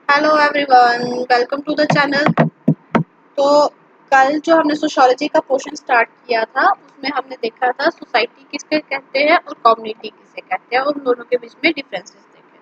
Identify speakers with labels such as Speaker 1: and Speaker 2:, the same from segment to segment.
Speaker 1: Hello everyone, welcome to the channel. तो कल जो हमने सोशियोलॉजी का पोर्शन स्टार्ट किया था उसमें हमने देखा था सोसाइटी किसके कहते हैं और कम्युनिटी किसे कहते हैं और उन दोनों के बीच में डिफरेंसेस देखे।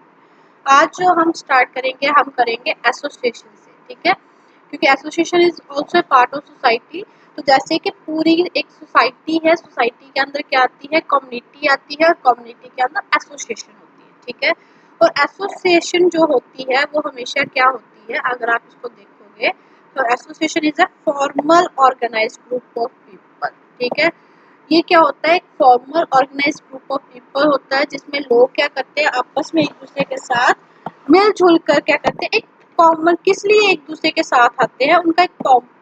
Speaker 1: आज जो हम स्टार्ट करेंगे हम करेंगे एसोसिएशन से, ठीक है, क्योंकि association is also part of society. तो जैसे कि पूरी एक सोसाइटी है, सोसाइटी के अंदर क्या आती है, कम्युनिटी आती है और कम्युनिटी के अंदर एसोसिएशन होती है, ठीक है। और एसोसिएशन जो होती है वो हमेशा क्या होती है, अगर आप इसको देखोगे तो association is a formal organised group of people, ठीक है। ये क्या होता है, एक formal organised group of people होता है जिसमें लोग क्या करते हैं, आपस में एक दूसरे के साथ मिलजुल कर क्या करते हैं, एक कॉमन किस लिए एक दूसरे के साथ आते हैं, उनका एक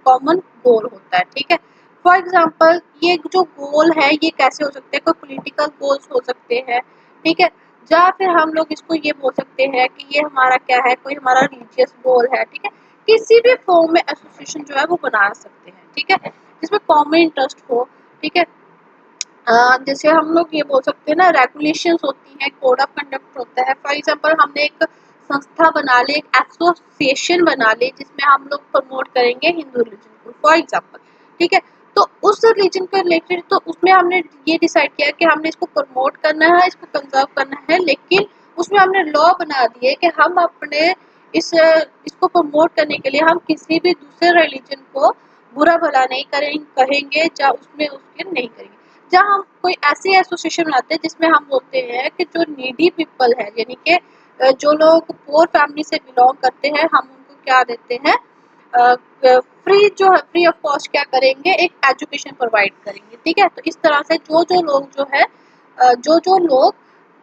Speaker 1: कॉमन गोल होता है, ठीक है। फॉर एग्जाम्पल ये जो गोल है ये कैसे हो सकते हैं, कोई पॉलिटिकल गोल्स हो सकते हैं, ठीक है। या फिर हम लोग इसको ये बोल सकते हैं कि ये हमारा क्या है, कोई हमारा रिलीजियस गोल है, ठीक है। किसी भी फॉर्म में एसोसिएशन जो है वो बना सकते हैं, ठीक है, जिसमें कॉमन इंटरेस्ट हो, ठीक है। जैसे हम लोग ये बोल सकते हैं ना, रेगुलेशंस होती हैं, कोड ऑफ कंडक्ट होता है। फॉर एग्जांपल हमने एक संस्था बना ली, एक एसोसिएशन बना ली जिसमें हम लोग प्रमोट करेंगे हिंदू रिलीजन को, फॉर एग्जांपल, ठीक है। तो उस रिलीजन के रिलेटेड तो उसमें हमने ये डिसाइड किया कि हमने इसको प्रमोट करना है, इसको कंजर्व करना है, लेकिन उसमें हमने लॉ बना दिए कि हम अपने इसको प्रमोट करने के लिए हम किसी भी दूसरे रिलीजन को बुरा भला नहीं कहेंगे या उसमें उसके नहीं करेंगे। जहाँ हम कोई ऐसी एसोसिएशन बनाते हैं जिसमें हम बोलते हैं कि जो नीडी पीपल है, यानी कि जो लोग पुअर फैमिली से बिलोंग करते हैं, हम उनको क्या देते हैं, फ्री जो है, फ्री ऑफ कॉस्ट क्या करेंगे, एक एजुकेशन प्रोवाइड करेंगे, ठीक है। तो इस तरह से जो लोग जो है जो लोग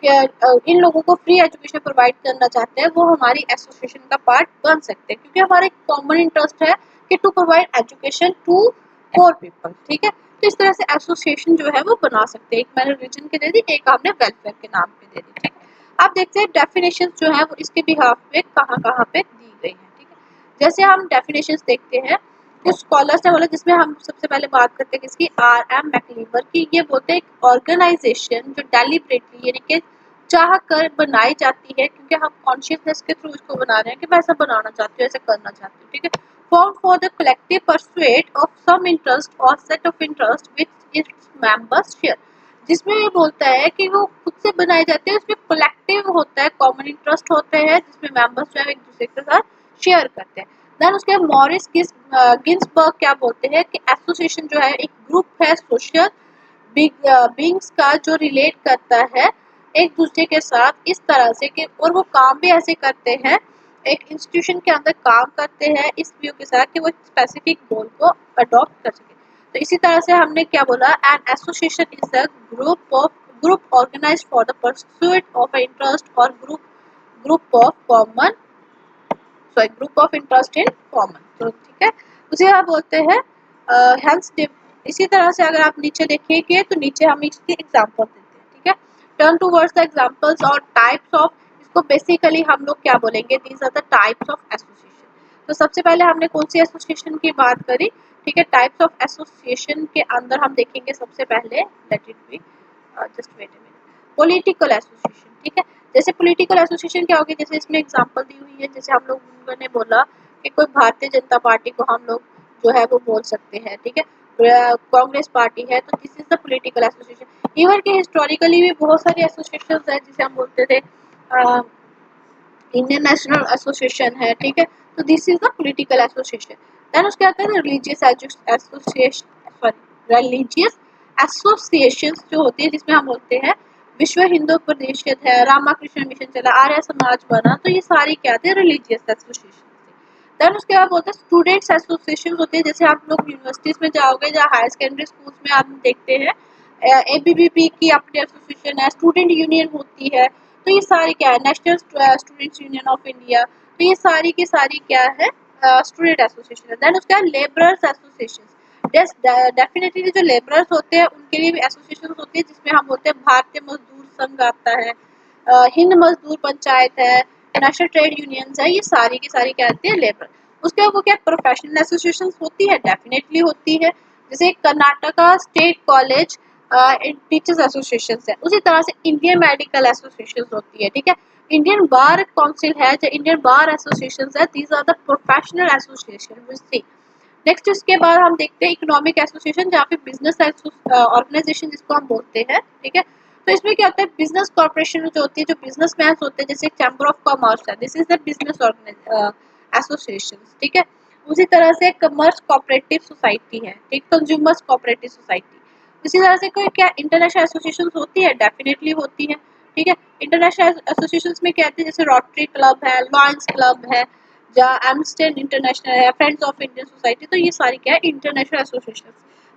Speaker 1: इन लोगों को फ्री एजुकेशन प्रोवाइड करना चाहते हैं वो हमारी एसोसिएशन का पार्ट बन सकते हैं, क्योंकि हमारा एक कॉमन इंटरेस्ट है कि to provide education to poor people, ठीक है। तो इस तरह से एसोसिएशन जो है वो बना सकते हैं। एक मैंने रिलीजन के दे दी, एक आपने वेलफेयर के नाम पे दे दी, ठीक है। आप देखते हैं डेफिनेशन जो है वो इसके बिहाफ पे कहाँ कहाँ पे दी गई है, ठीक है। जैसे हम डेफिनेशन देखते हैं, कुछ स्कॉलर्स ने बोला, जिसमें हम सबसे पहले बात करते हैं किसकी, R.M. मैकलीवर की। ये बोलते हैं एक ऑर्गेनाइजेशन जो डेलिबरेटली यानी कि चाह कर बनाई जाती है, क्योंकि हम कॉन्शियसनेस के थ्रू इसको बना रहे हैं कि मैं ऐसा बनाना चाहती हूँ, ऐसा करना चाहती हूँ, ठीक है। Formed for the collective pursuit of some interest or set of interest which its members share। जिसमें ये बोलता है कि वो खुद से बनाए जाते हैं, उसमें कलेक्टिव होता है, कॉमन इंटरेस्ट होते हैं जिसमें मेंबर्स जो है एक दूसरे के साथ शेयर करते हैं। देन उसके मॉरिस गिन्सबर्ग क्या बोलते हैं कि एसोसिएशन जो है एक ग्रुप है सोशल बींग्स का जो रिलेट करता है एक दूसरे के साथ इस तरह से कि, और वो काम भी ऐसे करते हैं, एक इंस्टीट्यूशन के अंदर काम करते हैं इस व्यू के साथ कि वो स्पेसिफिक गोल को अडॉप्ट कर सके। तो इसी तरह से हमने क्या बोला, an association is a group organized for the pursuit of interest और group of common, sorry, group of interest in common, तो ठीक है, उसे आप बोलते हैं हेल्थ। इसी तरह से अगर आप नीचे देखिए तो नीचे हम इसके एग्जांपल देते हैं, ठीक है। टर्न टूवर्ड्स द एग्जांपल्स और टाइप्स ऑफ, इसको बेसिकली हम लोग क्या बोलेंगे, these are the types of association. तो सबसे पहले हमने कौन सी एसोसिएशन की बात करी, ठीक है। टाइप्स ऑफ एसोसिएशन के अंदर हम देखेंगे सबसे पहले, let it be, just wait a minute, political association, ठीक है। जैसे पॉलिटिकल एसोसिएशन क्या होगी, जैसे इसमें एग्जांपल दी हुई है, जैसे हम लोगों ने बोला कि कोई भारतीय जनता पार्टी को हम लोग जो है वो बोल सकते हैं, ठीक है। कांग्रेस पार्टी है तो this is the political association. Even के हिस्टोरिकली भी बहुत सारे एसोसिएशंस हैं जिसे हम बोलते थे इंडियन नेशनल एसोसिएशन है, ठीक है। तो this is the political association. Then उसके आते हैं religious association, sorry, religious associations जो होती है, जिसमें हम बोलते हैं विश्व हिंदू परिषद है, रामाकृष्ण मिशन चला, आर्य समाज बना, तो ये सारी क्या थे, रिलीजियस एसोसिएशन। देन उसके बाद बोलते हैं स्टूडेंट्स एसोसिएशन होते हैं, जैसे आप लोग यूनिवर्सिटीज में जाओगे या हायर सेकेंडरी स्कूल्स में आप देखते हैं एबीवीपी की अपनी एसोसिएशन है, स्टूडेंट यूनियन होती है। तो ये सारी क्या है, national students union of India, तो ये सारी की सारी क्या है, स्टूडेंट एसोसिएशन है। देन उसके बाद लेबरर्स एसोसिएशन, डेफिनेटली जो लेबरर्स होते हैं उनके लिए भी एसोसिएशन होती है, जिसमें हम बोलते हैं भारतीय मजदूर संघ आता है, हिंद मजदूर पंचायत है, नेशनल ट्रेड यूनियंस है, ये सारी की सारी क्या होती है, लेबर। उसके बाद वो क्या प्रोफेशनल एसोसिएशन होती है, डेफिनेटली होती है, जैसे Karnataka state college teachers association है, उसी तरह से इंडियन मेडिकल एसोसिएशन होती है, ठीक है। इंडियन बार काउंसिल है, जो इंडियन बार एसोसिएशन है, these are the professional association. Next इसके बाद हम देखते हैं इकोनॉमिक एसोसिएशन, जहाँ पे बिजनेस ऑर्गेनाइजेशन जिसको हम बोलते हैं, ठीक है। तो इसमें क्या होता है, बिजनेस कॉर्पोरेशन जो होती है, जो बिजनेस मैन होते हैं, जैसे चैम्बर ऑफ कॉमर्स है, this is the business association, ठीक है। उसी तरह से कमर्स कोऑपरेटिव सोसाइटी है, ठीक, कंज्यूमर्स कोऑपरेटिव सोसाइटी। इसी तरह से कोई क्या इंटरनेशनल एसोसिएशन होती है, डेफिनेटली होती है, ठीक है। इंटरनेशनल एसोसिएशन में क्या आते हैं, जैसे रोटरी क्लब है, लॉयंस क्लब है, या एम्स्टर्डम इंटरनेशनल है, फ्रेंड्स ऑफ इंडियन सोसाइटी, तो ये सारी क्या है, इंटरनेशनल एसोसिएशन।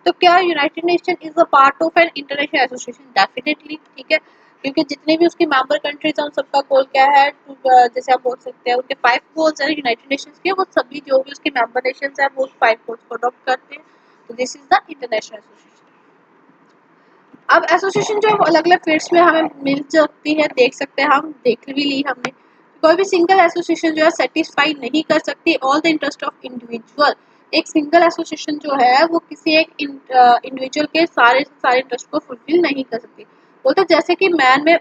Speaker 1: तो क्या United nation is a part of an international association, definitely, ठीक है, क्योंकि जितने भी उसकी मेंबर कंट्रीज हैं उन सबका गोल क्या है, जैसे आप बोल सकते हैं उनके 5 गोल्स हैं यूनाइटेड नेशंस के, वो सभी जो भी उसके मेंबर नेशंस हैं वो 5 गोल्स को अडॉप्ट करते हैं। तो this is the international association. अब एसोसिएशन जो अलग अलग फील्ड्स में हमें मिल सकती है, देख सकते हैं, हम देख भी ली हमने। कोई भी सिंगल एसोसिएशन जो है सेटिस्फाई नहीं कर सकती all the interest of individual. एक सिंगल एसोसिएशन जो है वो किसी एक इंडिविजुअल के सारे इंटरेस्ट को फुलफिल नहीं कर सकती। बोलते जैसे कि मैन में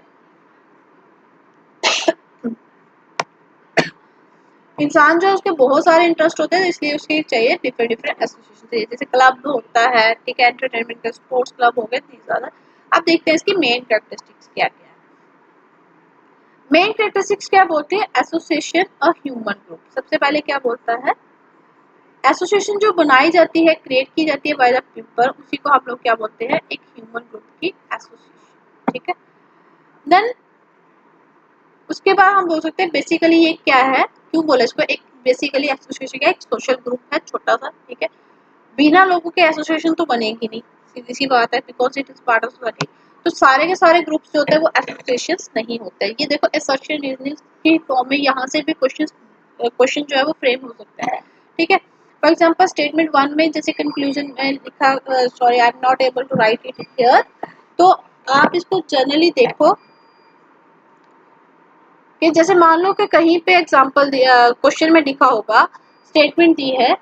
Speaker 1: इंसान जो है उसके बहुत सारे इंटरेस्ट होते हैं, इसलिए उसके चाहिए डिफरेंट डिफरेंट एसोसिएशन चाहिए, जैसे क्लब होता है, ठीक है, एंटरटेनमेंट का स्पोर्ट्स क्लब हो गए, ज्यादा। अब देखते हैं इसकी मेन कैरेक्टरिस्टिक्स क्या क्या है। मेन कैरेक्टरिस्टिक्स क्या बोलते हैं, एसोसिएशन अ ह्यूमन ग्रुप। सबसे पहले क्या बोलता है, एसोसिएशन जो बनाई जाती है, क्रिएट की जाती है बाय द पीपल, उसी को हम लोग क्या बोलते हैं, एक ह्यूमन ग्रुप की एसोसिएशन, ठीक है। देन उसके बाद हम बोल सकते हैं बेसिकली ये क्या है, क्यों बोले इसको, एक बेसिकली एसोसिएशन का एक सोशल ग्रुप है, छोटा सा, ठीक है। बिना लोगों के एसोसिएशन तो बनेगी नहीं, सीधी सी बात है, because it is part of society. तो सारे के सारे ग्रुप्स जो होते हैं वो एसोसिएशंस नहीं होते हैं। ये देखो एसोसिएशन रीजनिंग की फॉर्म में यहाँ से भी क्वेश्चन जो है वो फ्रेम हो सकता है, ठीक है। फॉर एग्जांपल स्टेटमेंट 1 में जैसे कंक्लूजन में लिखा, sorry I am not able to write it here, तो आप इसको जनरली देखो कि जैसे मान लो कि कहीं पे एग्जांपल क्वेश्चन में लिखा होगा, स्टेटमेंट दी है,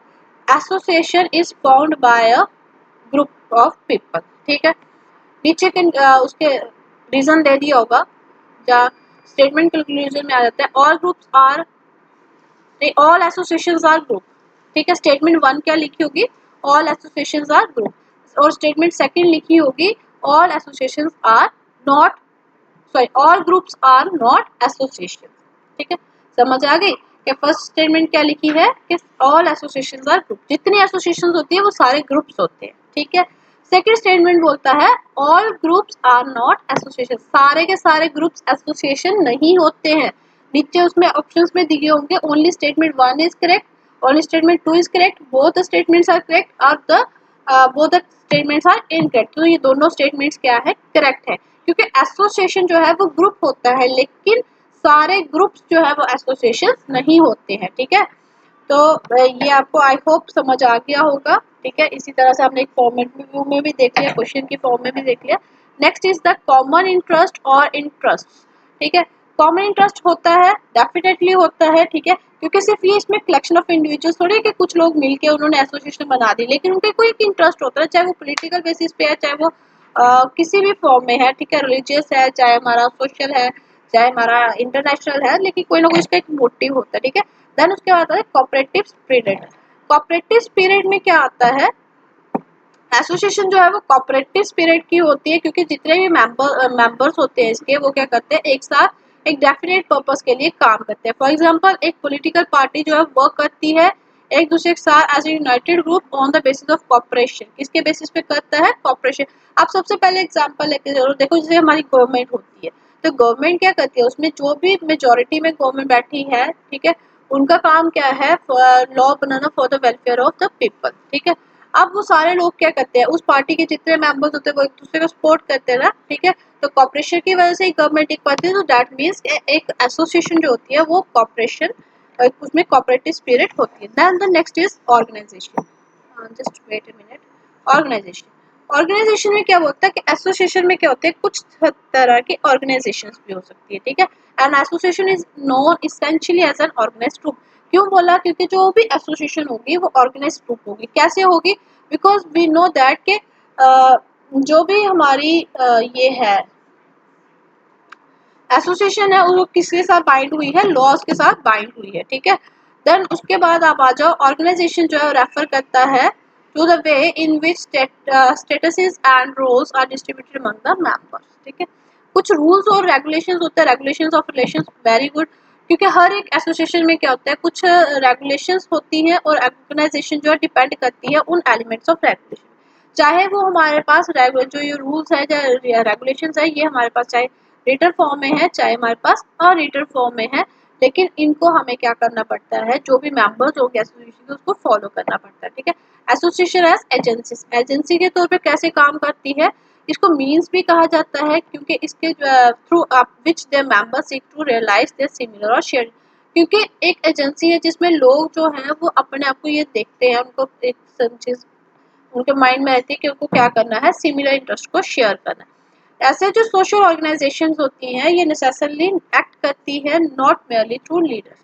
Speaker 1: association is found by a group of people, ठीक है। नीचे के उसके रीजन दे दिया होगा, या स्टेटमेंट कंक्लूजन में आ जाता है, all groups are, all associations are group, ठीक है। स्टेटमेंट 1 क्या लिखी होगी, ऑल एसोसिएशंस आर ग्रुप, और स्टेटमेंट सेकंड लिखी होगी, all associations are not, sorry, all groups are not association, ठीक है। समझ आ गई कि फर्स्ट स्टेटमेंट क्या लिखी है कि ऑल एसोसिएशंस आर ग्रुप, जितनी एसोसिएशंस होती है वो सारे ग्रुप्स होते हैं, ठीक है। सेकंड स्टेटमेंट बोलता है all groups are not association, सारे के सारे ग्रुप्स एसोसिएशन नहीं होते हैं। नीचे उसमें ऑप्शंस में दिए होंगे, only statement 1 is correct, only statement 2 is correct, both the statements are correct, or the both the statements are incorrect. तो ये दोनों स्टेटमेंट्स क्या है, करेक्ट है, क्योंकि एसोसिएशन जो है वो ग्रुप होता है, लेकिन सारे ग्रुप्स जो है वो एसोसिएशन नहीं होते हैं, ठीक है। तो ये आपको आई होप समझ आ गया होगा, ठीक है। इसी तरह से हमने एक फॉर्मेट व्यू में भी देख लिया, क्वेश्चन की फॉर्म में भी देख लिया। Next is the common interest और इंटरेस्ट, ठीक है। कॉमन इंटरेस्ट होता है, डेफिनेटली होता है, ठीक है, क्योंकि सिर्फ ये इसमें कलेक्शन ऑफ इंडिविजुअल्स थोड़ी है कि कुछ लोग मिलके उन्होंने एसोसिएशन बना दी, लेकिन उनके कोई एक इंटरेस्ट होता है, चाहे वो पॉलिटिकल बेसिस पे है, चाहे वो किसी भी फॉर्म में है, ठीक है, रिलीजियस है, चाहे हमारा सोशल है, चाहे हमारा इंटरनेशनल है, लेकिन कोई ना कोई इसका एक मोटिव होता है, ठीक है। देन उसके बाद आता है कोऑपरेटिव स्पिरिट। कोऑपरेटिव स्पिरिट में क्या आता है, एसोसिएशन जो है वो कोऑपरेटिव स्पिरिट की होती है, क्योंकि जितने भी मेंबर्स होते हैं इसके, वो क्या करते हैं, एक साथ एक डेफिनेट पर्पस के लिए काम करते हैं। फॉर एग्जांपल एक पॉलिटिकल पार्टी जो है वर्क करती है एक दूसरे के साथ as a united group on the basis of cooperation. किसके बेसिस पे करता है, कॉपरेशन। आप सबसे पहले एग्जांपल लेके जरूर देखो, जैसे हमारी गवर्नमेंट होती है, तो गवर्नमेंट क्या करती है, उसमें जो भी मेजोरिटी में गवर्नमेंट बैठी है, ठीक है, उनका काम क्या है, law banana for the welfare of the people, ठीक है। अब वो सारे लोग क्या करते हैं, उस पार्टी के जितने मेंबर्स होते हैं वो एक दूसरे को सपोर्ट करते हैं ना, ठीक है। तो कॉपरेशन की वजह से ही गवर्नमेंट टिक पाती है, तो दैट मीन्स एक एसोसिएशन जो होती है वो कॉपरेशन, उसमें कोऑपरेटिव स्पिरिट होती है। Then the next is organisation, just wait a minute. Organisation, organisation में क्या होता है कि एसोसिएशन में क्या होते हैं, कुछ तरह की ऑर्गेनाइजेशंस भी हो सकती है, ठीक है। And association is known essentially as an organised group. क्यों बोला, क्योंकि जो भी एसोसिएशन होगी वो ऑर्गेनाइज्ड ग्रुप होगी। कैसे होगी, बिकॉज वी नो दैट के जो भी हमारी ये है एसोसिएशन है वो किसके साथ बाइंड हुई है, लॉज के साथ बाइंड हुई है, ठीक है। देन उसके बाद आप आ जाओ, ऑर्गेनाइजेशन जो है रेफर करता है to the way in which statuses and roles are distributed among the members, ठीक है। कुछ रूल्स और रेगुलेशंस होते हैं, regulations of relations, very good, क्योंकि हर एक एसोसिएशन में क्या होता है, कुछ रेगुलेशंस होती हैं और ऑर्गेनाइजेशन जो है डिपेंड करती है उन एलिमेंट्स ऑफ रेगुलेशन। चाहे वो हमारे पास जो ये रूल्स है या रेगुलेशंस है, ये हमारे पास चाहे रिटन फॉर्म में है चाहे हमारे पास अरिटन फॉर्म में है, लेकिन इनको हमें क्या करना पड़ता है, जो भी मेंबर्स हो गए एसोसिएशन के उसको फॉलो करना पड़ता है, ठीक है। एसोसिएशन एज एजेंसी, एजेंसी के तौर पे कैसे काम करती है, इसको मीन्स भी कहा जाता है, क्योंकि इसके through which their members seek to realise their similar और शेयर, क्योंकि एक एजेंसी है जिसमें लोग जो हैं वो अपने आप को ये देखते हैं, उनको एक चीज उनके माइंड में रहती है कि उनको क्या करना है, सिमिलर इंटरेस्ट को शेयर करना है। ऐसे जो सोशल ऑर्गेनाइजेशंस होती हैं ये नेसेसरली एक्ट करती है not merely through leaders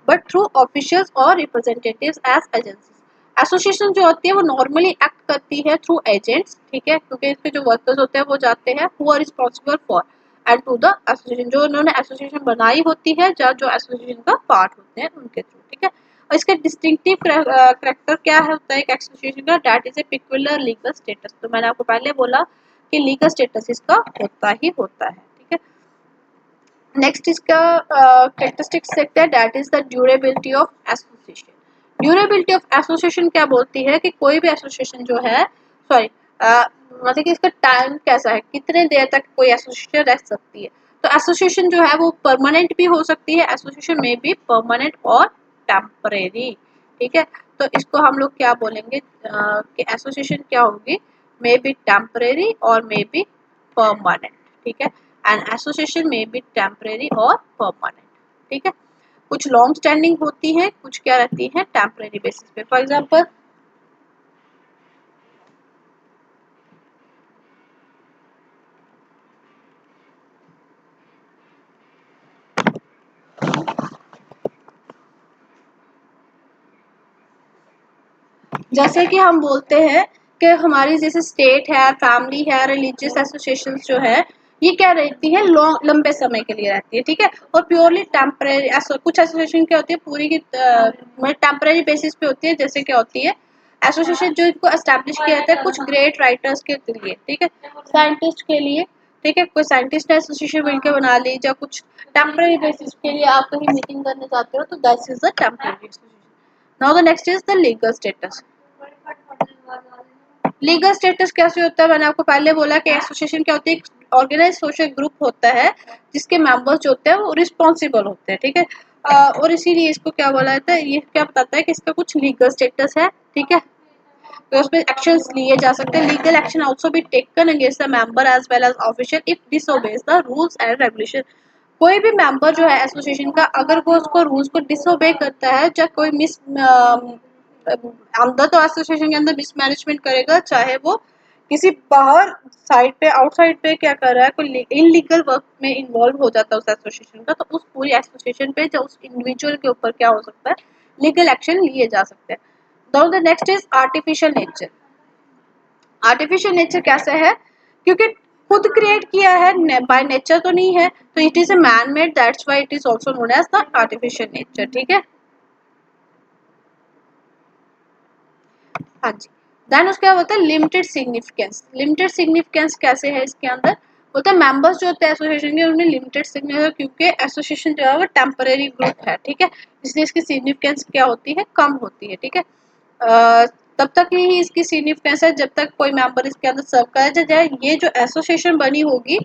Speaker 1: but through officials और रिप्रेजेंटेटिव्स एज एजेंसीज। एसोसिएशन जो होती है वो नॉर्मली एक्ट करती है थ्रू एजेंट्स, ठीक है, क्योंकि इसके जो वर्कर्स होते हैं वो जाते हैं who are responsible for and to the association, जो उन्होंने एसोसिएशन बनाई होती है या जो एसोसिएशन का पार्ट होते हैं उनके थ्रू, ठीक है। और इसका डिस्टिंक्टिव करेक्टर क्या है होता है एक एसोसिएशन का, that is a peculiar legal status. तो मैंने आपको पहले बोला कि लीगल स्टेटस इसका होता ही होता है, ठीक है। नेक्स्ट इसका कैरेक्टरिस्टिक्स देखते हैं, that is the durability of association. Durability of association क्या बोलती है कि कोई भी एसोसिएशन जो है, सॉरी, मतलब कि इसका टाइम कैसा है, कितने देर तक कोई एसोसिएशन रह सकती है। तो एसोसिएशन जो है वो परमानेंट भी हो सकती है, एसोसिएशन में भी परमानेंट और टेम्परेरी, ठीक है। तो इसको हम लोग क्या बोलेंगे कि एसोसिएशन क्या होगी, मे बी टेम्परेरी और मे बी परमानेंट, ठीक है। एंड एसोसिएशन में बी टेम्परेरी और परमानेंट, ठीक है। कुछ लॉन्ग स्टैंडिंग होती है, कुछ क्या रहती है टेम्परेरी बेसिस पे। फॉर एग्जांपल जैसे कि हम बोलते हैं कि हमारी जैसे स्टेट है, फैमिली है, रिलीजियस एसोसिएशन जो है ये क्या रहती है, लॉन्ग लंबे समय के लिए रहती है, ठीक है। और प्योरली टेम्परेरी कुछ एसोसिएशन क्या होती है पूरी की टेम्परेरी बेसिस पे होती है, जैसे क्या होती है एसोसिएशन जो इनको एस्टेब्लिश किया जाता है कुछ ग्रेट राइटर्स के लिए, ठीक है, साइंटिस्ट के लिए, ठीक है, कोई साइंटिस्ट ने एसोसिएशन मिलकर बना ली, या कुछ टेम्परेरी बेसिस के लिए आप कहीं मीटिंग करने जाते हो तो that is the temporary association. Now the next is the legal status. Legal status कैसे होता है, मैंने आपको पहले बोला कि एसोसिएशन क्या होती है, ऑर्गेनाइज सोशल ग्रुप होता है जिसके मेंबर्स जो होते हैं वो रिस्पॉन्सिबल होते हैं, ठीक है। और इसीलिए इसको क्या बोला जाता है, ये क्या बताता है कि इसका कुछ लीगल स्टेटस है, ठीक है। तो उसमें एक्शंस लिए जा सकते हैं, legal action also be taken against the member as well as official if disobeys the rules and regulation. कोई भी मेंबर जो है एसोसिएशन का अगर वो उसको रूल्स को डिसओबे करता है या कोई मिस अंदर तो एसोसिएशन के अंदर मिसमैनेजमेंट करेगा, चाहे वो किसी बाहर साइड पे आउटसाइड पे क्या कर रहा है, कोई इनलीगल वर्क में इन्वॉल्व हो जाता है उस एसोसिएशन का, तो उस पूरी एसोसिएशन पे या उस इंडिविजुअल के ऊपर क्या हो सकता है, लीगल एक्शन लिए जा सकते हैं। Now the next is artificial nature. Artificial nature कैसे है, क्योंकि खुद क्रिएट किया है बाय नेचर तो नहीं है, तो it is a man made, that's why it is also known as the artificial nature, ठीक है। हाँ जी। देन उसके बाद होता है लिमिटेड सिग्निफिकेंस। लिमिटेड सिग्निफिकेंस कैसे है इसके अंदर, बोलते हैं मेंबर्स जो होते हैं एसोसिएशन के उनमें लिमिटेड सिग्निफिकेंस, क्योंकि एसोसिएशन जो है वो टेम्परेरी ग्रुप है, ठीक है, इसलिए इसकी सिग्निफिकेंस क्या होती है, कम होती है, ठीक है। तब तक ही इसकी सिग्निफिकेंस है जब तक कोई मेंबर इसके अंदर सर्व करा जाए। ये जो एसोसिएशन बनी होगी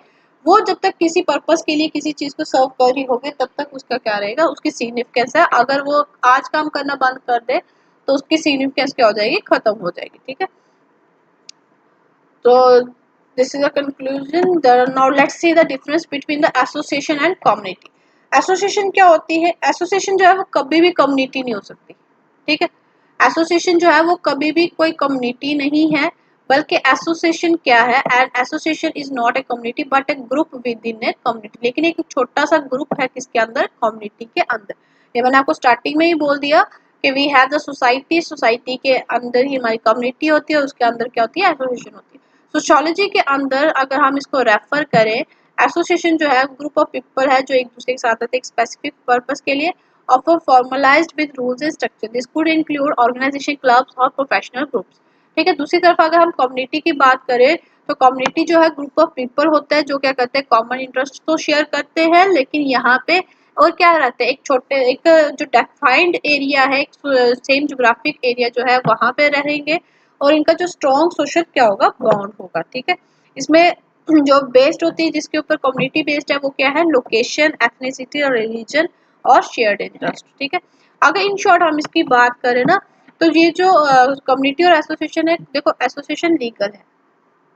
Speaker 1: वो जब तक किसी पर्पस के लिए किसी चीज को सर्व कर रही होगी तब तक उसका क्या रहेगा, उसकी सिग्निफिकेंस है। अगर वो आज काम करना बंद कर दे तो उसकी सिग्निफिकेंस क्या हो जाएगी, खत्म हो जाएगी, ठीक है। तो this is a conclusion. Now let's see the difference between the association and community. Association क्या होती है, एसोसिएशन जो है वो कभी भी कम्युनिटी नहीं हो सकती, ठीक है। एसोसिएशन जो है वो कभी भी कोई कम्युनिटी नहीं है, बल्कि एसोसिएशन क्या है, and association is not a community but A group with in a community. लेकिन एक छोटा सा ग्रुप है किसके अंदर, कम्युनिटी के अंदर। ये मैंने आपको स्टार्टिंग में ही बोल दिया कि we have the society, society के अंदर ही हमारी कम्युनिटी होती है, उसके अंदर क्या होती है, एसोसिएशन होती है। सोशियोलॉजी के अंदर अगर हम इसको रेफर करें एसोसिएशन जो है ग्रुप ऑफ पीपल है जो एक दूसरे के साथ रहते हैं एक स्पेसिफिक पर्पस के लिए, offer formalised with rules and structure. This could include organisation, clubs और प्रोफेशनल ग्रुप्स। ठीक है, दूसरी तरफ अगर हम कम्युनिटी की बात करें तो कम्युनिटी जो है ग्रुप ऑफ पीपल होता है जो क्या करते हैं, कॉमन इंटरेस्ट तो शेयर करते हैं, लेकिन यहाँ पे और क्या रहता है, एक जो डिफाइंड एरिया है, एक सेम जोग्राफिक एरिया जो है वहां पे रहेंगे, और इनका जो स्ट्रॉन्ग सोशल क्या होगा, बॉन्ड होगा। ठीक है, इसमें जो बेस्ड होती है, जिसके ऊपर कम्युनिटी बेस्ड है, वो क्या है, लोकेशन, एथनिसिटी और रिलीजन और शेयर्ड इंटरेस्ट। ठीक है, अगर इन शॉर्ट हम इसकी बात करें ना, तो ये जो कम्युनिटी और एसोसिएशन है, देखो एसोसिएशन लीगल है,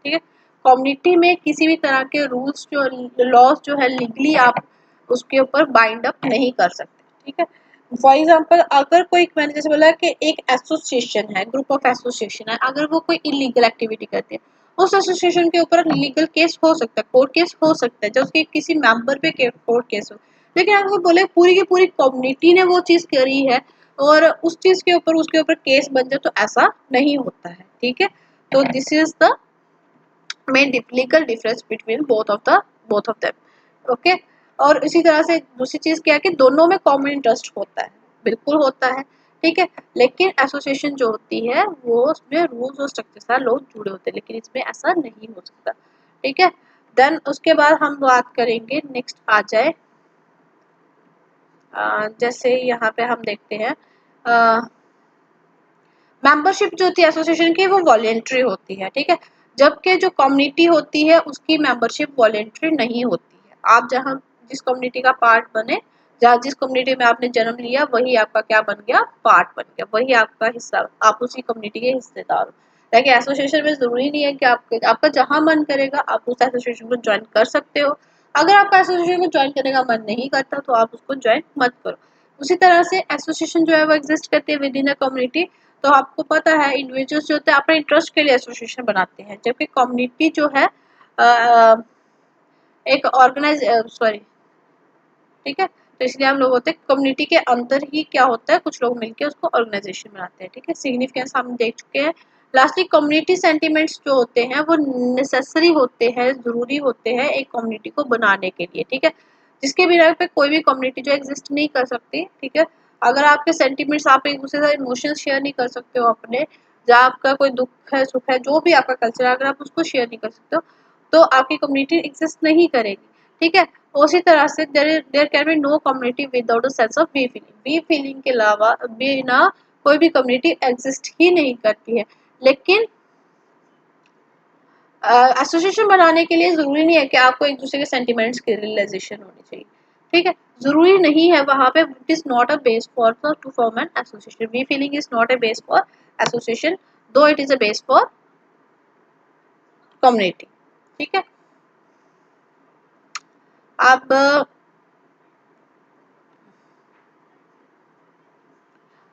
Speaker 1: ठीक है, कम्युनिटी में किसी भी तरह के रूल्स जो लॉज जो है लीगली आप उसके ऊपर बाइंड अप नहीं कर सकते। ठीक है, फॉर एग्जांपल अगर कोई, मैंने जैसे बोला कि एक एसोसिएशन है, ग्रुप ऑफ एसोसिएशन है, अगर वो कोई इलीगल एक्टिविटी करती है, उस एसोसिएशन के ऊपर लीगल केस हो सकता है, कोर्ट केस हो सकता है, जो उसके किसी मेंबर पे कोर्ट केस हो। लेकिन अगर वो बोले पूरी की पूरी कम्युनिटी ने वो चीज करी है और उस चीज के ऊपर उसके ऊपर केस बन जाए, तो ऐसा नहीं होता है। ठीक है, तो this is the main legal difference between both of them. Okay, और इसी तरह से दूसरी चीज क्या है कि दोनों में कॉमन इंटरेस्ट होता है, बिल्कुल होता है। ठीक है, लेकिन एसोसिएशन जो होती है वो उसमें रूल्स और स्ट्रक्चर से लोग जुड़े होते हैं, लेकिन इसमें ऐसा नहीं हो सकता। ठीक है, देन उसके बाद हम बात करेंगे, नेक्स्ट आ जाए जैसे यहाँ पे हम देखते हैं मेंबरशिप जो होती है एसोसिएशन की वो वॉलेंट्री होती है। ठीक है, जबकि जो कम्युनिटी होती है उसकी मेंबरशिप वॉलेंट्री नहीं होती है। आप जहाँ जिस कम्युनिटी का पार्ट बने, जहाँ जिस कम्युनिटी में आपने जन्म लिया, वही आपका क्या बन गया, पार्ट बन गया, वही आपका हिस्सा, आप उसी कम्युनिटी के हिस्सेदार हो। लेकिन एसोसिएशन में जरूरी नहीं है कि आपका जहाँ मन करेगा आप उस एसोसिएशन को ज्वाइन कर सकते हो। अगर आपका एसोसिएशन को ज्वाइन करने का मन नहीं करता तो आप उसको ज्वाइन मत करो। उसी तरह से एसोसिएशन जो है वो एग्जिस्ट करती है विद इन अ कम्युनिटी। तो आपको पता है इंडिविजुअल्स जो होते हैं अपने इंटरेस्ट के लिए एसोसिएशन बनाते हैं, जबकि कम्युनिटी जो है एक ऑर्गेनाइज सॉरी, ठीक है, तो इसलिए हम लोग होते हैं कम्युनिटी के अंदर ही क्या होता है, कुछ लोग मिलकर उसको ऑर्गेनाइजेशन बनाते हैं। ठीक है, सिग्निफिकेंस हम देख चुके हैं। लास्टली कम्युनिटी सेंटिमेंट्स जो होते हैं वो नेसेसरी होते हैं, जरूरी होते हैं एक कम्युनिटी को बनाने के लिए। ठीक है, जिसके बिना पे कोई भी कम्युनिटी जो एग्जिस्ट नहीं कर सकती। ठीक है, अगर आपके सेंटिमेंट्स, आप एक दूसरे से इमोशंस शेयर नहीं कर सकते हो अपने, जहाँ आपका कोई दुख है, सुख है, जो भी आपका कल्चर है, अगर आप उसको शेयर नहीं कर सकते हो तो आपकी कम्युनिटी एग्जिस्ट नहीं करेगी। ठीक है, उसी तरह से there can be no community without a sense of we feeling. We feeling के अलावा बिना कोई भी कम्युनिटी एग्जिस्ट ही नहीं करती है। लेकिन एसोसिएशन बनाने के लिए जरूरी नहीं है कि आपको एक दूसरे के सेंटिमेंट्स की रियलाइजेशन होनी चाहिए। ठीक है, जरूरी नहीं है वहां पे, it is not a base for to form an association. We feeling is not a base for association, though it is a base for community. ठीक है, अब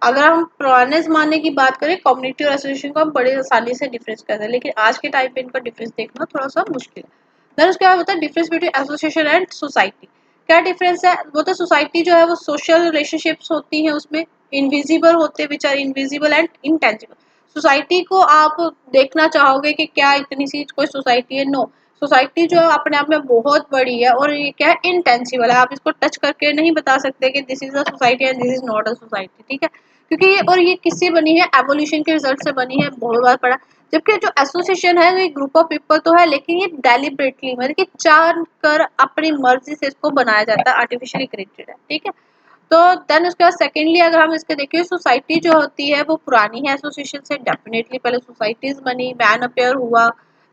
Speaker 1: अगर हम पुराने ज़माने की बात करें, कम्युनिटी और एसोसिएशन को हम बड़े आसानी से डिफरेंस करते हैं, लेकिन आज के टाइम पे इनका डिफरेंस देखना थोड़ा सा मुश्किल है। देन उसके बाद होता है difference between association and society. क्या डिफरेंस है, वो तो सोसाइटी जो है वो सोशल रिलेशनशिप्स होती हैं, उसमें इनविजिबल होते हैं, which are invisible and intangible. Society को आप देखना चाहोगे कि क्या इतनी सी कोई सोसाइटी है, नो। सोसाइटी जो है अपने आप में बहुत बड़ी है और ये क्या है, इनटेंजिबल है, आप इसको टच करके नहीं बता सकते कि this is a society and this is not a society. ठीक है, क्योंकि ये और ये किससे बनी है, एवोल्यूशन के रिजल्ट से बनी है, बहुत बार पढ़ा। जबकि जो एसोसिएशन है, ये ग्रुप ऑफ पीपल तो है, लेकिन ये डेलिबरेटली मतलब कि चाह कर अपनी मर्जी से इसको बनाया जाता है, आर्टिफिशियली क्रिएटेड है। ठीक है, तो देन उसके बाद सेकेंडली अगर हम इसके देखिए, सोसाइटी जो होती है वो पुरानी है एसोसिएशन से, डेफिनेटली पहले सोसाइटीज बनी, मैन अपेयर हुआ,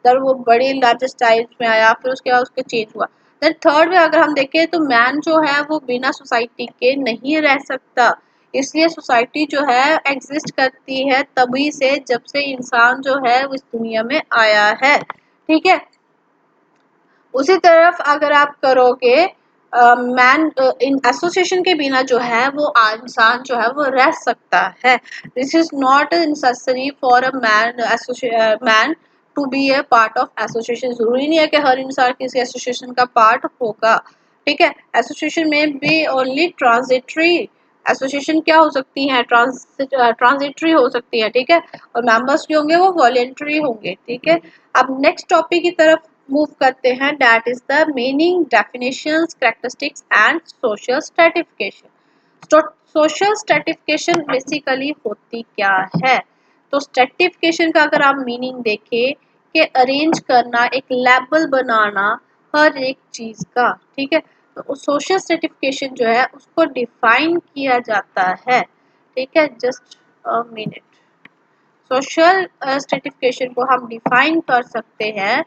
Speaker 1: देन वो बड़ी लार्जेस्ट टाइप में आया, फिर उसके बाद उसके चेंज हुआ। देन थर्ड में अगर हम देखें तो मैन जो है वो बिना सोसाइटी के नहीं रह सकता, इसलिए सोसाइटी जो है एग्जिस्ट करती है तभी से जब से इंसान जो है वो इस दुनिया में आया है। ठीक है, उसी तरफ अगर आप करोगे मैन इन एसोसिएशन के बिना जो है वो इंसान जो है वो रह सकता है। This is not necessary for a man to be a part of association. जरूरी नहीं है कि हर इंसान किसी एसोसिएशन का पार्ट होगा। ठीक है, एसोसिएशन में भी ओनली ट्रांजिटरी एसोसिएशन क्या हो सकती है, ट्रांजिटरी हो सकती है। ठीक है, और मेंबर्स जो होंगे वो वॉलेंटरी होंगे। ठीक है, अब नेक्स्ट टॉपिक की तरफ मूव करते हैं, that is the meaning, definitions, characteristics and social stratification. Social stratification basically होती क्या है? तो स्ट्रेटिफिकेशन का अगर आप मीनिंग देखें कि अरेंज करना, एक लेबल बनाना हर एक चीज का, ठीक है। तो सोशल स्ट्रेटिफिकेशन जो है उसको डिफाइन किया जाता है, ठीक है। Just a minute. Social stratification को हम डिफाइन कर सकते हैं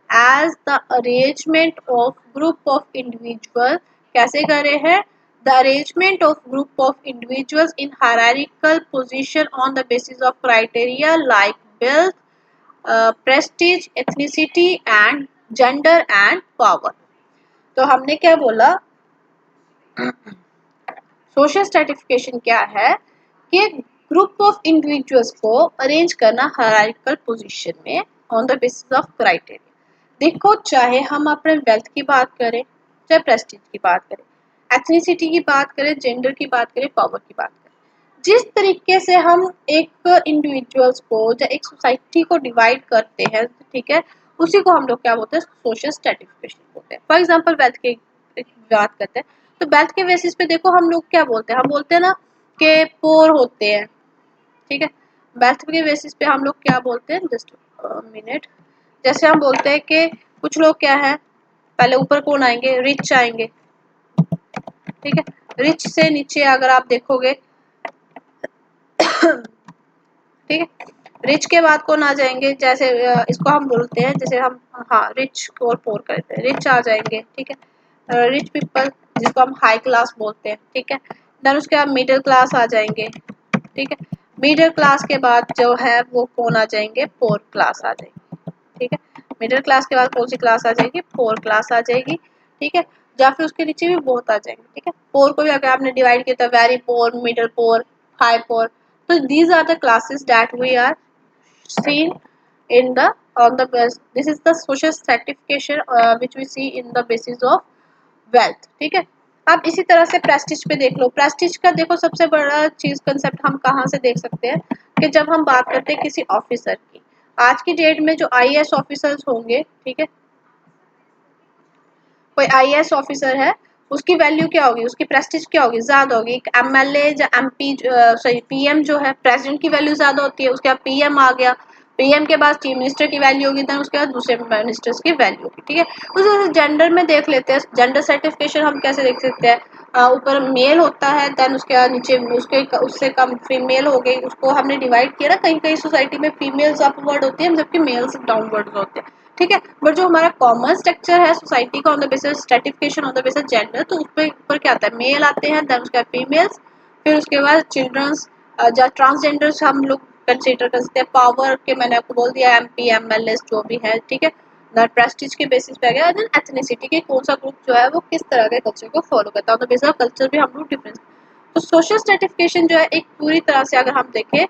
Speaker 1: as the arrangement of group of individual. कैसे करे हैं? The arrangement of group of individuals in hierarchical position on the basis of criteria like wealth, prestige, ethnicity and gender and power. तो हमने क्या बोला, सोशल स्ट्रेटिफिकेशन क्या है कि ग्रुप ऑफ इंडिविजुअल्स को अरेंज करना हायरार्किकल पोजीशन में on the basis of criteria. देखो, चाहे हम अपने वेल्थ की बात करें, चाहे प्रेस्टीज की बात करें, एथनिसिटी की बात करें, जेंडर की बात करें, पावर की बात करें, जिस तरीके से हम एक इंडिविजुअल्स को या एक सोसाइटी को डिवाइड करते हैं, ठीक है, उसी को हम लोग क्या बोलते हैं? सोशल स्ट्रेटिफिकेशन बोलते हैं। फॉर एग्जांपल वेल्थ की बात करते हैं, तो वेल्थ के बेसिस पे देखो हम लोग क्या बोलते हैं? हम बोलते हैं ना कि पोर होते हैं, ठीक है। वेल्थ के बेसिस पे हम लोग क्या बोलते हैं? Just minute. जैसे हम बोलते हैं कि कुछ लोग क्या है, पहले ऊपर कौन आएंगे? रिच आएंगे, ठीक है। रिच से नीचे अगर आप देखोगे, ठीक है, रिच के बाद कौन आ जाएंगे? जैसे इसको हम बोलते हैं, जैसे हम, हाँ, रिच और पोर करते हैं, रिच आ जाएंगे, ठीक है। रिच पीपल जिसको हम हाई क्लास बोलते हैं, ठीक है। देन उसके बाद मिडिल क्लास आ जाएंगे, ठीक है। मिडिल क्लास के बाद जो है वो कौन आ जाएंगे? पोर क्लास आ जाएंगे, ठीक है। मिडिल क्लास के बाद कौन सी क्लास आ जाएगी? पोर क्लास आ जाएगी, ठीक है। या फिर उसके नीचे भी बहुत आ जाएंगे, ठीक है। पोर को भी अगर आपने डिवाइड किया तो very poor, middle poor, high poor. So these are the classes that we are seen in the on the base. This is the social stratification which we see in the basis of wealth, ठीक है। अब इसी तरह से Prestige पे देख लो। Prestige का देखो सबसे बड़ा चीज कंसेप्ट हम कहाँ से देख सकते हैं कि जब हम बात करते हैं किसी ऑफिसर की। आज की डेट में जो आईएएस ऑफिसर्स होंगे, ठीक है, कोई आईएएस ऑफिसर है, उसकी वैल्यू क्या होगी? उसकी प्रेस्टीज क्या होगी? ज्यादा होगी। एक एमएलए या एमपी, सॉरी, पीएम जो है, प्रेसिडेंट की वैल्यू ज्यादा होती है। उसके बाद पीएम आ गया, पीएम के बाद चीफ मिनिस्टर की वैल्यू होगी, देन उसके बाद दूसरे मिनिस्टर्स की वैल्यू होगी, ठीक है। उस वजह से जेंडर में देख लेते हैं। जेंडर सर्टिफिकेशन हम कैसे देख सकते हैं? ऊपर मेल होता है, देन उसके बाद नीचे उसके उससे कम फीमेल हो गई। उसको हमने डिवाइड किया ना, कहीं कहीं सोसाइटी में फीमेल्स अपवर्ड होती है जबकि मेल्स डाउनवर्ड होते हैं, ठीक है। बट जो हमारा कॉमन स्ट्रक्चर है सोसाइटी का on the basis stratification on the basis gender, तो उस पर ऊपर क्या आता है? मेल आते हैं, देन उसके बाद फीमेल्स, फिर उसके बाद चिल्ड्रंस, या ट्रांसजेंडर्स हम लोग कंसिडर कर सकते हैं। पावर के मैंने आपको बोल दिया, एमपी, एमएलए जो भी है, ठीक है। देन प्रेस्टीज के बेसिस पे आ गया, देन एथनिसिटी के कौन सा ग्रुप जो है वो किस तरह के कल्चर को फॉलो करता है, on the basis of culture भी हम लोग डिफरेंस। तो सोशल स्ट्रेटिफिकेशन जो है एक पूरी तरह से अगर हम देखें,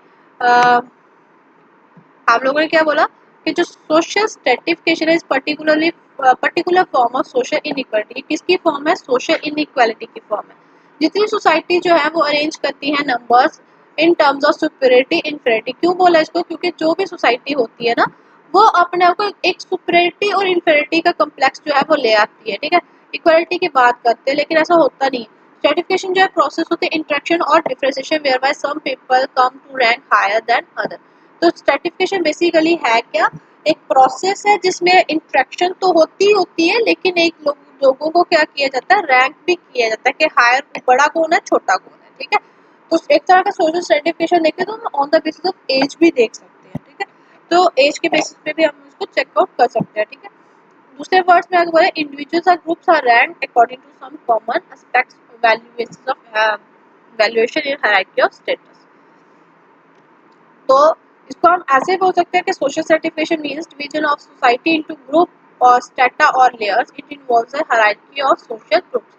Speaker 1: आप लोगों ने क्या बोला कि जो सोशल स्ट्रेटिफिकेशन है इस particular form of social inequality. किसकी फॉर्म है? सोशल इनइक्वालिटी की फॉर्म है। जितनी सोसाइटी जो है वो अरेंज करती है numbers in terms of superiority inferiority. क्यों बोला इसको? क्योंकि जो भी सोसाइटी होती है ना, वो अपने आप को एक सुपीरियरिटी और इन्फीरियरिटी का कम्प्लेक्स जो है वो ले आती है, ठीक है। इक्वालिटी की बात करते हैं लेकिन ऐसा होता नहीं। स्ट्रेटिफिकेशन जो है प्रोसेस होती है इंटरेक्शन और differentiation whereby some people come to rank higher than other. तो स्ट्रेटिफिकेशन बेसिकली है क्या? एक प्रोसेस है जिसमें इंट्रैक्शन तो होती है लेकिन लोगों को क्या किया जाता है? रैंक भी किया जाता है कि हायर बड़ा कौन है, छोटा कौन है, ठीक है। तो एक तरह का सोशल सर्टिफिकेशन देखें तो हम on the basis of age भी देख सकते हैं, ठीक है। तो एज के बेसिस पे भी हम उसको चेकआउट कर सकते हैं, ठीक है। दूसरे वर्ड्स में अगर बोले, इंडिविजुअल्स और groups are ranked according to some common aspects valuation of valuation in hierarchy of status. तो इसको हम ऐसे बोल सकते हैं कि social certification means division of society into group और स्ट्रेटा और layers. It involves a hierarchy of social groups.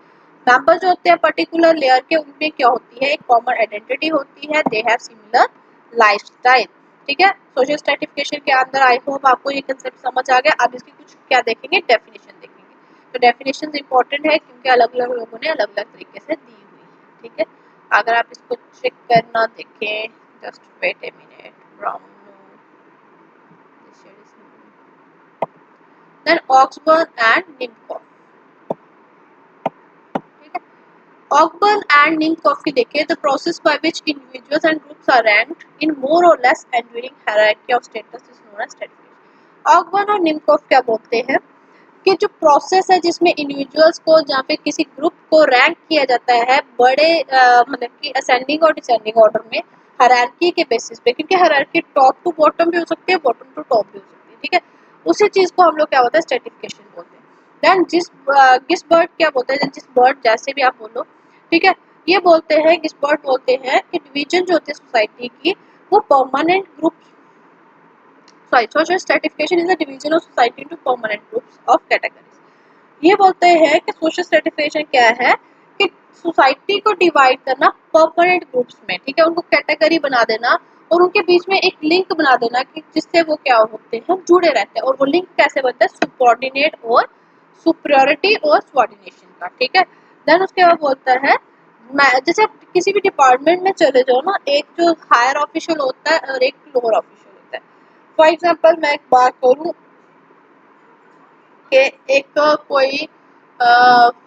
Speaker 1: Member जो होते हैं पर्टिकुलर लेयर के, उनमें क्या होती है? एक कॉमन आइडेंटिटी होती है, दे हैव सिमिलर लाइफस्टाइल, ठीक है। सोशल स्ट्रेटिफिकेशन के अंदर आई होप आपको ये कंसेप्ट समझ आ गया। अब इसकी कुछ क्या देखेंगे? डेफिनेशन देखेंगे। तो डेफिनेशन इंपॉर्टेंट है क्योंकि अलग अलग लोगों ने अलग अलग तरीके से दी हुई है, ठीक है। अगर आप इसको चेक करना देखें, just wait a minute, brown, this shade is then Ogburn and Nimkoff. ठीक है, ऑक्सबर्न एंड निम्कोफ की देखिए, the process by which individuals and groups are ranked in more or less enduring hierarchy of status is known as stratification. Ogburn और Nimkoff क्या बोलते हैं कि जो प्रोसेस है जिसमें इंडिविजुअल्स को, जहाँ पे किसी ग्रुप को रैंक किया जाता है बड़े मतलब कि असेंडिंग और डिसेंडिंग ऑर्डर में हायरार्की के बेसिस पे, क्योंकि हायरार्की टॉप टू बॉटम भी हो सकती है, बॉटम टू टॉप भी हो सकती है। ठीक है, उसी चीज को हम लोग क्या बोलते हैं, स्ट्रेटिफिकेशन बोलते हैं। देन जिस बर्ड क्या बोलते हैं, जिस बर्ड जैसे भी आप बोलो, ठीक है, ये बोलते हैं, किस बर्ड बोलते हैं कि डिवीजन जो होती है सोसाइटी की, वो permanent group, social stratification is the division of society into permanent groups of categories। ये बोलते हैं कि सोशल स्ट्रेटिफिकेशन क्या है कि सोसाइटी को डिवाइड करना परमानेंट ग्रुप्स में, ठीक है, उनको कैटेगरी बना देना और उनके बीच में एक लिंक बना देना कि जिससे वो क्या होते हैं, जुड़े रहते हैं। और वो लिंक कैसे बनता है, सुपॉर्डिनेट और सुपरियोरिटी और सबॉर्डिनेशन का। ठीक है, देन उसके बाद बोलता है, जैसे आप किसी भी डिपार्टमेंट में चले जाओ ना, एक जो हायर ऑफिशियल होता है और एक लोअर ऑफिशियल होता है। फॉर एग्जाम्पल मैं एक बात करूँ कि एक कोई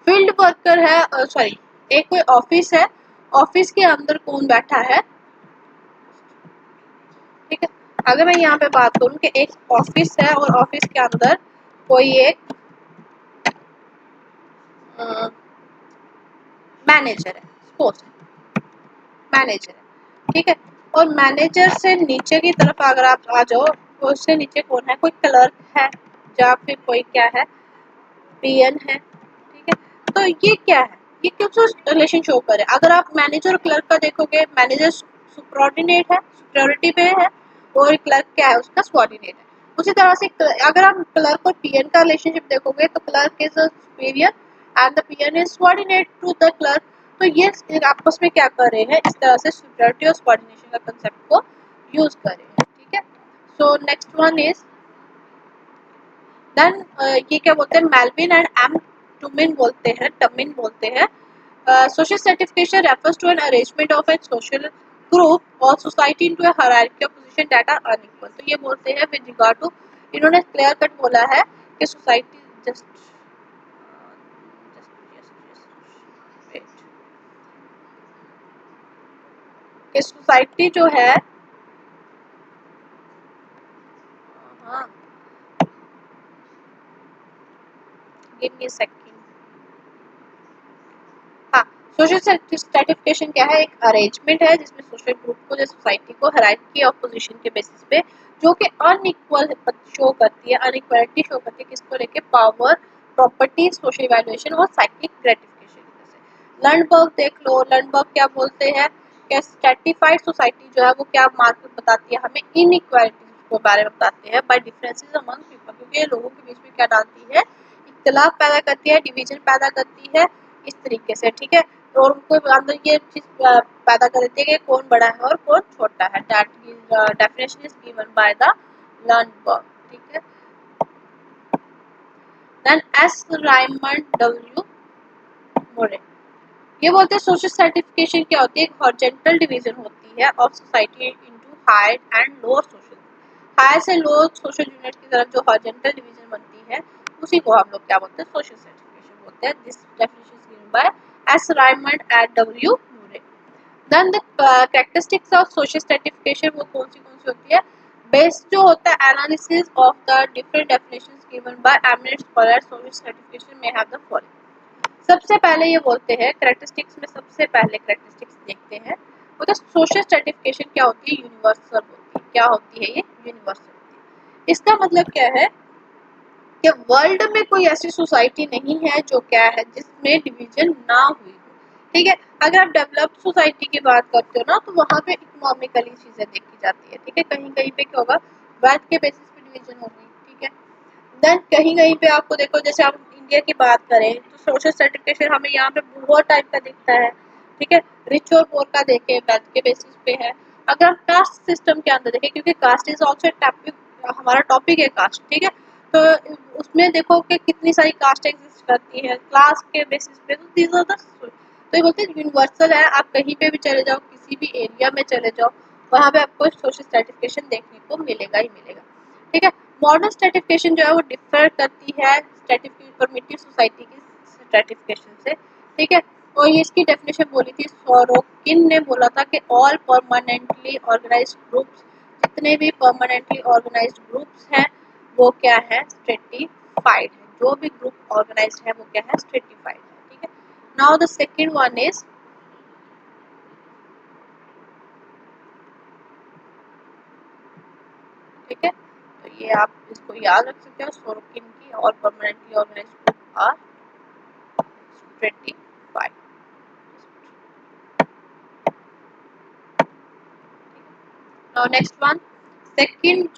Speaker 1: फील्ड वर्कर है, सॉरी, एक कोई ऑफिस है, ऑफिस के अंदर कौन बैठा है, ठीक है, अगर मैं यहाँ पे बात करूँ कि एक ऑफिस है और ऑफिस के अंदर कोई एक मैनेजर है, सपोज मैनेजर है, ठीक है, और मैनेजर से नीचे की तरफ अगर आप आ जाओ तो उससे नीचे कौन है, कोई क्लर्क है या फिर कोई क्या है, पीएन है। ठीक है, तो ये क्या है, ये कुछ रिलेशन शो करे। अगर आप मैनेजर और क्लर्क का देखोगे, मैनेजर सुपरऑर्डिनेट है, सुपरियोरिटी पे है, और क्लर्क क्या है, उसका सबऑर्डिनेट है। उसी तरह से अगर आप क्लर्क और पीएन का रिलेशनशिप देखोगे तो clerk is superior and the peon is subordinate to the clerk. तो ये आपस में क्या कर रहे हैं, इस तरह से सुपरियोरिटी और सबऑर्डिनेशन का कंसेप्ट को यूज कर रहे हैं। ठीक है, so next one is then ये क्या बोलते हैं, मेल्विन एंड एम टुमिन बोलते हैं, टमिन बोलते हैं, social certification refers to an arrangement of a social group or society into a hierarchy of position that are unequal. तो ये बोलते हैं विद रिगार्ड टू, इन्होंने क्लियर कट बोला है कि सोसाइटी जस्ट कि सोसाइटी जो है, हाँ, गिव मी सेकंड, हाँ, सोशल स्ट्रेटिफिकेशन क्या है, एक अरेंजमेंट है जिसमें सोशल ग्रुप को, जो सोसाइटी को हायरार्की ऑफ पोजीशन के बेसिस पे, जो कि अनइक्वल शो करती है, अनइक्वालिटी शो करती है, किसको लेके, पावर, प्रॉपर्टी, सोशल इवैल्यूएशन और साइक्लिक ग्रेटिफिकेशन। जैसे लर्नबर्ग देख लो, लर्नबर्ग क्या बोलते हैं कि स्ट्रेटिफाइड सोसाइटी जो है वो क्या मार्केट बताती है हमें, इनइक्वालिटी के बारे में बताते हैं, बाय डिफरेंसेस अमंग पीपल, क्योंकि ये लोगों के बीच में क्या डालती है, इख्तिलाफ पैदा करती है, डिवीजन पैदा करती है, इस तरीके से। ठीक है, और उनको अंदर ये चीज पैदा कर देती है कि कौन बड़ा है और कौन छोटा है। That definition is given by the Lundberg. ठीक है, then S Raymond W Murray, ये बोलते हैं सोशल सर्टिफिकेशन क्या होती है, एक हॉरिजॉन्टल डिवीजन होती है of society into higher and lower social, higher से लोअर सोशल यूनिट की तरफ जो हॉरिजॉन्टल डिवीजन बनती है, उसी को हम लोग क्या बोलते हैं, सोशल सर्टिफिकेशन बोलते हैं। This definition is given by S Raymond and W Moore. Then the characteristics of social stratification वो कौन सी होती है, बेस्ड जो होता है analysis of the different definitions given by eminent scholar, social stratification में हैव द फॉलोइंग। सबसे पहले ये बोलते हैं कैरेक्टरिस्टिक्स में, सबसे पहले कैरेक्टरिस्टिक्स देखते हैं, वो तो सोशल स्ट्रेटिफिकेशन क्या होती है, यूनिवर्सल होती है। क्या होती है ये, यूनिवर्सल होती है। इसका मतलब क्या है कि वर्ल्ड में कोई ऐसी सोसाइटी नहीं है जो क्या है, जिसमें डिवीजन ना हुई हो। ठीक है, अगर आप डेवलप्ड सोसाइटी की बात करते हो ना, तो वहाँ पे इकोनॉमिकली चीजें देखी जाती है। ठीक है, कहीं कहीं पे क्या होगा, वेल्थ के बेसिस पे डिवीजन होगी। ठीक है, देन कहीं कहीं पे आपको देखो, जैसे हम इंडिया की बात करें तो सोशल सर्टिफिकेशन हमें यहाँ पे बहुत टाइप का दिखता है। ठीक है, रिच और पोर का देखें, वेल्थ के बेसिस पे है। अगर हम कास्ट सिस्टम के अंदर देखें, क्योंकि कास्ट इज ऑल्सो टॉपिक, हमारा टॉपिक है कास्ट। ठीक है, तो उसमें देखो कि कितनी सारी कास्ट एग्जिस्ट करती है क्लास के बेसिस पे। तो दीज आर द, तो ये बोलते हैं यूनिवर्सल है, आप कहीं पे भी चले जाओ, किसी भी एरिया में चले जाओ, वहाँ पे आपको सोशल सर्टिफिकेशन देखने को मिलेगा ही मिलेगा। ठीक है, मॉडर्न स्ट्रेटिफिकेशन जो है वो डिफर करती है प्रिमिटिव सोसाइटी की स्ट्रेटिफिकेशन से, ठीक है। और ये इसकी डेफिनेशन बोली थी सोरोकिन ने, बोला था कि ऑल परमानेंटली ऑर्गेनाइज्ड ग्रुप्स, जितने भी परमानेंटली ऑर्गेनाइज्ड ग्रुप्स हैं वो क्या है, स्ट्रेटिफाइड है। जो भी ग्रुप ऑर्गेनाइज्ड है वो क्या है, स्ट्रेटिफाइड है, ठीक है। Now the second one is, ठीक है, तो ये आप इसको याद रख सकते हो, सोरोकिन की और permanently organized group are stratified. Now next one, second,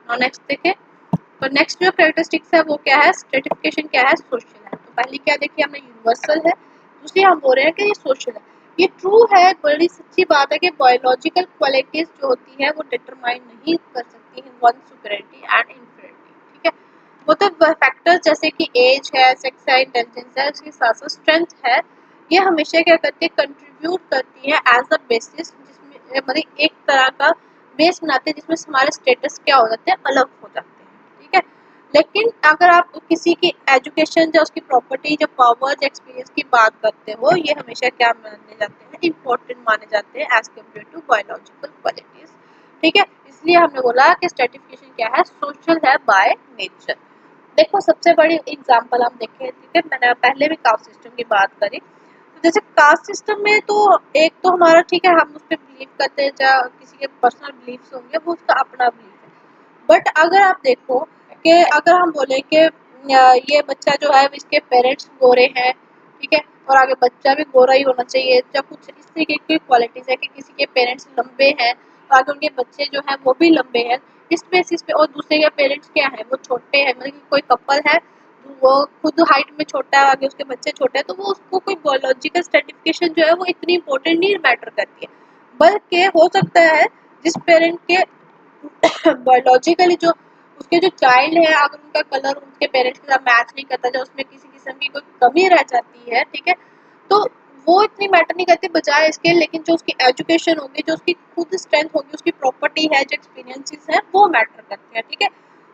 Speaker 1: now next देखिए, तो नेक्स्ट जो कैरेक्टरिस्टिक्स है वो क्या है, स्ट्रेटिफिकेशन क्या है, सोशल है। तो पहली क्या देखिए हमने, यूनिवर्सल है, दूसरी हम बोल रहे हैं कि ये सोशल है। ये ट्रू है, बड़ी सच्ची बात है कि बायोलॉजिकल क्वालिटीज जो होती है वो डिटरमाइन नहीं कर सकती है वन सुपीरियरिटी एंड इंफीरियरिटी, ठीक है। वो तो फैक्टर्स जैसे कि एज है, सेक्स है, इंटेलिजेंस है, उसके साथ साथ स्ट्रेंथ है, ये हमेशा क्या करती है, कंट्रीब्यूट करती है एज अ बेसिस, जिसमें मतलब एक तरह का बेस बनाते हैं जिसमें हमारे स्टेटस क्या हो जाते हैं, अलग हो जाते हैं, ठीक है। लेकिन अगर आप किसी की एजुकेशन या उसकी प्रॉपर्टी या पावर या एक्सपीरियंस की बात करते हो, ये हमेशा क्या माने जाते हैं, इंपॉर्टेंट माने जाते हैं as compare to biological qualities, ठीक है। इसलिए हमने बोला कि स्ट्रेटिफिकेशन क्या है, सोशल है बाय नेचर। देखो सबसे बड़ी एग्जांपल हम देखें, ठीक है, मैंने पहले भी कास्ट सिस्टम की बात करी, तो जैसे कास्ट सिस्टम में तो एक तो हमारा, ठीक है, हम उस पर बिलीव करते हैं, चाहे किसी के पर्सनल बिलीव्स होंगे, वो उसका अपना बिलीफ है। बट अगर आप देखो कि अगर हम बोले कि ये बच्चा जो है इसके पेरेंट्स गोरे हैं, ठीक है, और आगे बच्चा भी गोरा ही होना चाहिए, या कुछ इस तरीके की क्वालिटीज है कि किसी के पेरेंट्स लंबे हैं तो आगे उनके बच्चे जो हैं वो भी लंबे हैं, इस बेसिस पे, और दूसरे के पेरेंट्स क्या है, वो छोटे हैं, मतलब कि कोई कपल है वो खुद हाइट में छोटा है, आगे उसके बच्चे छोटे हैं, तो वो उसको कोई बायोलॉजिकल सर्टिफिकेशन जो है वो इतनी इंपॉर्टेंट नहीं मैटर करती है। बल्कि हो सकता है जिस पेरेंट के बायोलॉजिकली जो उसके जो चाइल्ड है, अगर उनका कलर उनके पेरेंट्स के साथ मैच नहीं करता, जो उसमें किसी किस्म की कोई कमी रह जाती है, ठीक है, तो वो इतनी मैटर नहीं करती बजाय इसके, लेकिन जो उसकी एजुकेशन होगी, जो उसकी खुद स्ट्रेंथ होगी, उसकी प्रॉपर्टी है, जो एक्सपीरियंसेस है, वो मैटर करते हैं, ठीक है,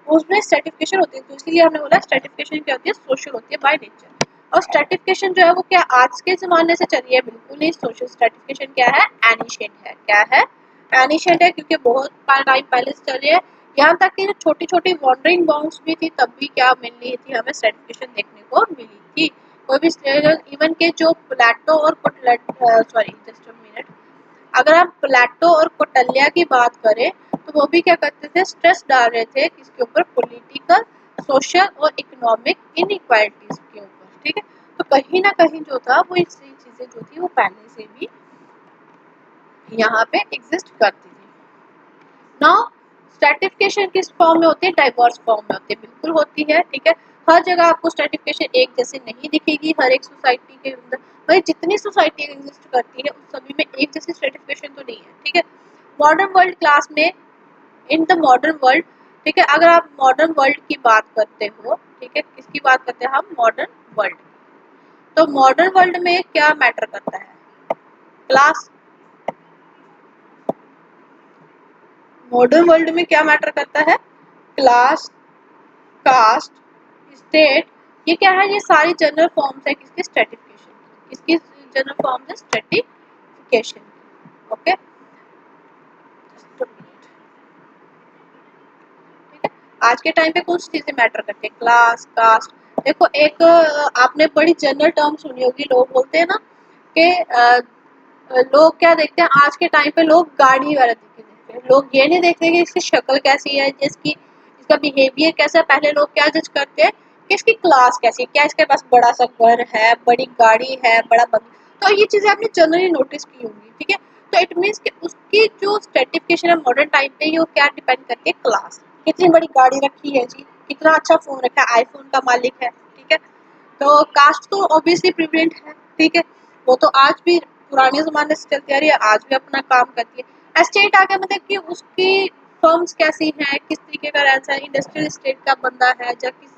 Speaker 1: उसमें सर्टिफिकेशन होती है। तो इसीलिए हमने बोला सर्टिफिकेशन क्या होती है, सोशल होती है बाय नेचर। और सर्टिफिकेशन जो है वो क्या आज के ज़माने से चली है, बिल्कुल नहीं। सोशल सर्टिफिकेशन क्या है, एनिशिएंट है, क्या है, एनिशिएंट है, क्योंकि बहुत टाइम पहले से चली है। यहाँ तक कि जो छोटी-छोटी वॉन्डरिंग बाउंड्स भी थी तब भी क्या मिल रही थी, हमें सर्टिफिकेशन देखने को मिली थी। कोई भी इवन के जो प्लेटो और सॉरी जस्ट अ मिनट, अगर हम प्लेटो और कौटिल्य की बात करें तो वो भी क्या करते थे, स्ट्रेस डाल रहे थे किसके ऊपर, पॉलिटिकल, सोशल और इकोनॉमिक इनइक्वालिटीज के ऊपर, ठीक है। तो कहीं ना कहीं जो था वो इसी चीजें जो थी वो पहले से भी यहाँ पे एग्जिस्ट करती थी। नाउ स्ट्रेटिफिकेशन किस फॉर्म में होती है, डाइवर्स फॉर्म में होती है, बिल्कुल होती है, ठीक है। हर जगह आपको स्ट्रेटिफिकेशन एक जैसे नहीं दिखेगी, हर एक सोसाइटी के अंदर, भाई जितनी सोसाइटी एग्जिस्ट करती है उस सभी में एक जैसी स्ट्रेटिफिकेशन तो नहीं है, ठीक है। मॉडर्न वर्ल्ड क्लास में, इन द मॉडर्न वर्ल्ड, ठीक है, अगर आप मॉडर्न वर्ल्ड की बात करते हो, ठीक है, किसकी बात करते हैं हम, मॉडर्न वर्ल्ड, तो मॉडर्न वर्ल्ड में क्या मैटर करता है, क्लास। मॉडर्न वर्ल्ड में क्या मैटर करता है, क्लास, कास्ट, स्टेट, ये क्या है, ये सारी जनरल फॉर्म्स है किसकी, स्ट्रेटिफिकेशन की, किसकी जनरल फॉर्म्स है, स्ट्रेटिफिकेशन, ओके, ठीक है। आज के टाइम पे कुछ चीजें मैटर करती है, क्लास, कास्ट। देखो एक आपने बड़ी जनरल टर्म सुनी होगी, लोग बोलते हैं ना कि लोग क्या देखते हैं आज के टाइम पे, लोग गाड़ी वाला देखते हैं, लोग ये नहीं देखते कि इसकी शक्ल कैसी है, जिसकी इसका बिहेवियर कैसा है, पहले लोग क्या जज करते हैं कि इसकी क्लास कैसी है, क्या इसके पास बड़ा सा घर है, बड़ी गाड़ी है, बड़ा बंगला, तो ये चीजें आपने जनरली नोटिस की होंगी, ठीक है। तो इट मीन्स कि उसकी जो सर्टिफिकेशन है मॉडर्न टाइम पे, ये क्या डिपेंड करती है, क्लास, कितनी बड़ी गाड़ी रखी है जी, कितना अच्छा फोन रखा है, आईफोन का मालिक है, ठीक है। तो कास्ट तो ऑब्वियसली प्रिविलेंट है, ठीक है, वो तो आज भी पुराने ज़माने से चलती आ रही है, आज भी अपना काम करती है। एस्टेट आ गया, मतलब कि उसकी फर्म्स कैसी हैं, किस तरीके का रहता है, इंडस्ट्रियल स्टेट का बंदा है या किस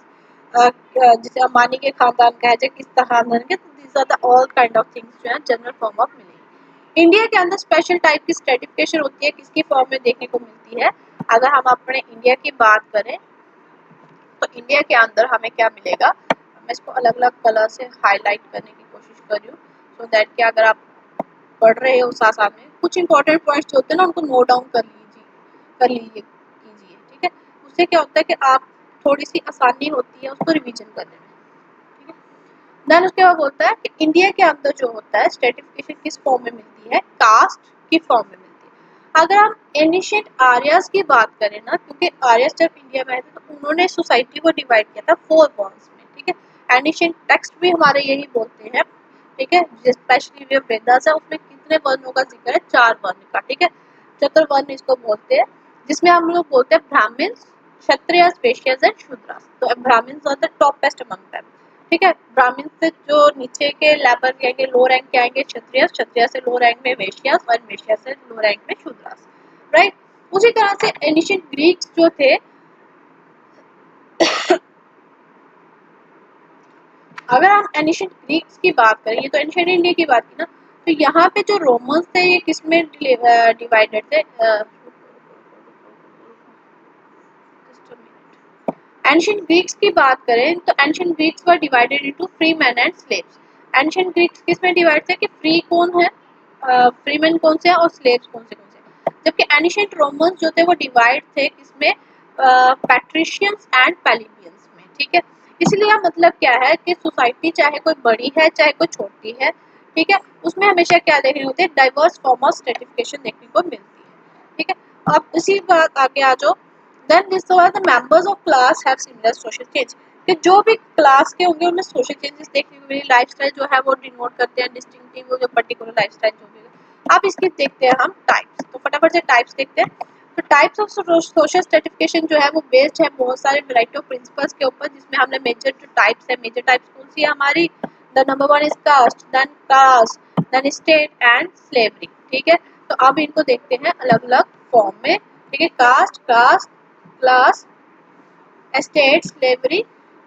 Speaker 1: जैसे अंबानी के खानदान का है या किस खानदान के, these are the all kind of things जो है जनरल फॉर्म ऑफ मिलेंगे। इंडिया के अंदर स्पेशल टाइप की स्ट्रेटिफिकेशन होती है, किसकी फॉर्म में देखने को मिलती है? अगर हम अपने इंडिया की बात करें तो इंडिया के अंदर हमें क्या मिलेगा? मैं इसको अलग अलग कलर से हाईलाइट करने की कोशिश कर रही हूँ, सो दैट कि अगर आप पढ़ रहे हो साथ साथ में कुछ इंपॉर्टेंट पॉइंट्स होते हैं ना, उनको नोट डाउन कर लीजिए कीजिए, ठीक है। उससे क्या होता है कि आप थोड़ी सी आसानी होती है उसको रिवीजन करने में, ठीक है। देन उसके बाद बोलता है कि इंडिया के अंदर जो होता है स्ट्रेटिफिकेशन किस फॉर्म में मिलती है? कास्ट की फॉर्म में मिलती है। अगर हम एनिशिएंट आर्यस की बात करें ना, क्योंकि आर्यस जब इंडिया में आए थे तो उन्होंने सोसाइटी को डिवाइड किया था 4 वर्न्स में, ठीक है। एनिशिएंट टेक्स्ट भी हमारे यही बोलते हैं, ठीक है। स्पेशली जो वेदास है उसमें कितने वर्णों का जिक्र है? 4 वर्ण का, ठीक है। चतुर्वर्ण इसको बोलते हैं, जिसमें हम लोग बोलते हैं ब्राह्मण्स, क्षत्रियस, वैश्यस एंड शूद्रस। तो Brahmins are the toppest among them, ठीक है। ब्राह्मण से जो नीचे के लेवल के आएंगे, लो रैंक के आएंगे क्षत्रिय, क्षत्रिय से लो रैंक में वैश्यास और वैश्य से लो रैंक में शूद्रास, राइट। उसी तरह से एंशिएंट ग्रीक्स जो थे, अगर हम एंशिएंट ग्रीक्स की बात करें, ये तो एंशिएंट इंडिया की बात की ना, तो यहाँ पे जो रोमन्स थे ये किसमें डिवाइडेड थे? एंशिएंट ग्रीक्स की बात करें तो ancient Greeks were divided into free man and slaves. Ancient Greeks किस में डिवाइड थे कि फ्री कौन है, फ्री मैन कौन से हैं और स्लेव्स कौन से हैं। जबकि एंशिएंट रोमन्स जो थे वो डिवाइड थे किसमें? पैट्रिशियंस एंड प्लेबियंस में, ठीक है। इसलिए मतलब क्या है कि सोसाइटी चाहे कोई बड़ी है चाहे कोई छोटी है, ठीक है, उसमें हमेशा क्या देखने होते हैं? डाइवर्स फॉर्म ऑफ स्ट्रेटिफिकेशन देखने को मिलती है, ठीक है। अब इसी बात आगे आ जाओ। Then this was the members of class have similar social change, कि जो भी क्लास के होंगे उनमें सोशल चेंजेस देखने को मिली, लाइफस्टाइल जो है वो डिनोट करते हैं डिस्टिंक्टिव जो पर्टिकुलर लाइफस्टाइल जो भी। अब इसकी देखते हैं हम टाइप्स, तो फटाफट से टाइप्स देखते हैं। तो टाइप्स ऑफ सोशल स्ट्रेटिफिकेशन जो है वो बेस्ड है बहुत सारे वैरायटी ऑफ प्रिंसिपल्स के ऊपर, जिसमें हमने मेजर जो टाइप्स है, मेजर टाइप्स कौन सी है हमारी? The number 1 is caste, then state and slavery, ठीक है। तो अब इनको देखते हैं अलग अलग फॉर्म में, ठीक है। Caste, class, estate, slavery,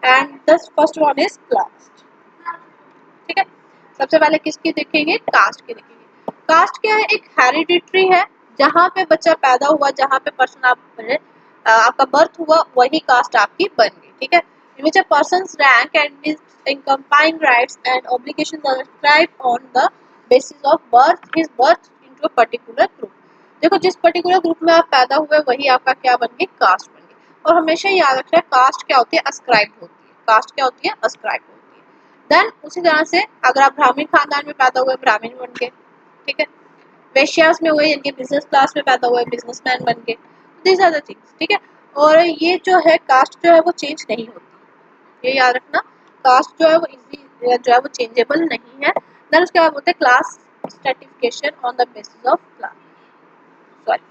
Speaker 1: and the first one is class, ठीक है। सबसे पहले किसकी देखेंगे? कास्ट की देखेंगे। कास्ट क्या है? एक हेरिडिटरी है, जहाँ पे बच्चा पैदा हुआ, जहाँ पे पर्सन आपका बर्थ हुआ, वही कास्ट आपकी बन गई, ठीक है। in which a person's rank and his encompassing rights and obligations are described on the basis of his birth into a particular group। देखो जिस पर्टिकुलर ग्रुप में आप पैदा हुए वही आपका क्या बन गई? कास्ट बन गई। और हमेशा याद रखना है कास्ट क्या होती है? अस्क्राइब होती है। कास्ट क्या होती है? अस्क्राइब होती है। देन उसी तरह से अगर आप ब्राह्मण खानदान में पैदा हुए, ब्राह्मण बन गए, ठीक है। वैश्यास में हुए यानी बिजनेस क्लास में पैदा हुए, बिजनेसमैन बन गए। दीज आर द थिंग्स, ठीक है। और ये जो है कास्ट जो है वो चेंज नहीं होती, ये याद रखना। कास्ट जो है वो इजी जो है वो चेंजेबल नहीं है। देन उसके बाद बोलते हैं class stratification on the basis of class, sorry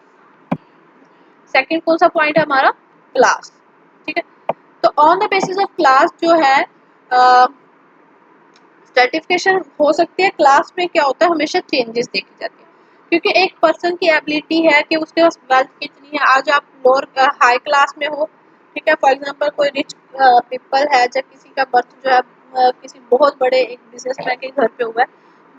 Speaker 1: second कौन सा पॉइंट है हमारा? क्लास, ठीक है। तो on the basis of class जो है स्ट्रेटिफिकेशन हो सकती है। क्लास में क्या होता है? हमेशा चेंजेस देखी जाती है, क्योंकि एक पर्सन की एबिलिटी है कि उसके पास वेल्थ कितनी है। आज आप लोअर हाई क्लास में हो, ठीक है, फॉर एग्जांपल कोई रिच पीपल है, जब किसी का बर्थ जो है किसी बहुत बड़े एक बिजनेसमैन के घर पे हुआ है,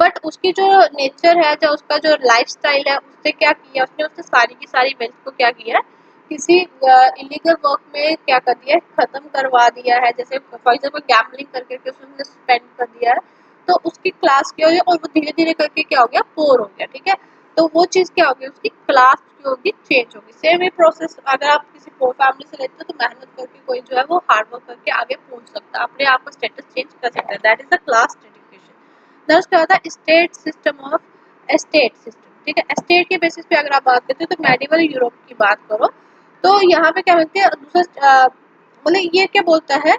Speaker 1: बट उसकी जो नेचर है, जो उसका जो लाइफस्टाइल है, उससे क्या किया उसने? उसने सारी की सारी वेल्थ को क्या किया है? किसी इलीगल वर्क में क्या कर दिया है? खत्म करवा दिया है। जैसे फॉर एग्जाम्पल गैम्बलिंग करके उसने स्पेंड कर दिया है, तो उसकी क्लास क्या हो गई और वो धीरे धीरे करके क्या हो गया? पोर हो गया, ठीक है। तो वो चीज़ क्या होगी? उसकी क्लास जो होगी चेंज होगी। सेम ही प्रोसेस अगर आप किसी पोर फैमिली से लेते हो तो मेहनत करके कोई जो है वो हार्ड वर्क करके आगे पहुंच सकता है, अपने आप का स्टेटस चेंज कर सकता है। That is the class stratification. Then उसके बाद state system of estate system, ठीक है। एस्टेट के बेसिस पे अगर आप बात करते हो तो मेडिवल यूरोप की बात करो तो यहाँ पे क्या बोलते हैं? दूसरा मतलब ये क्या बोलता है?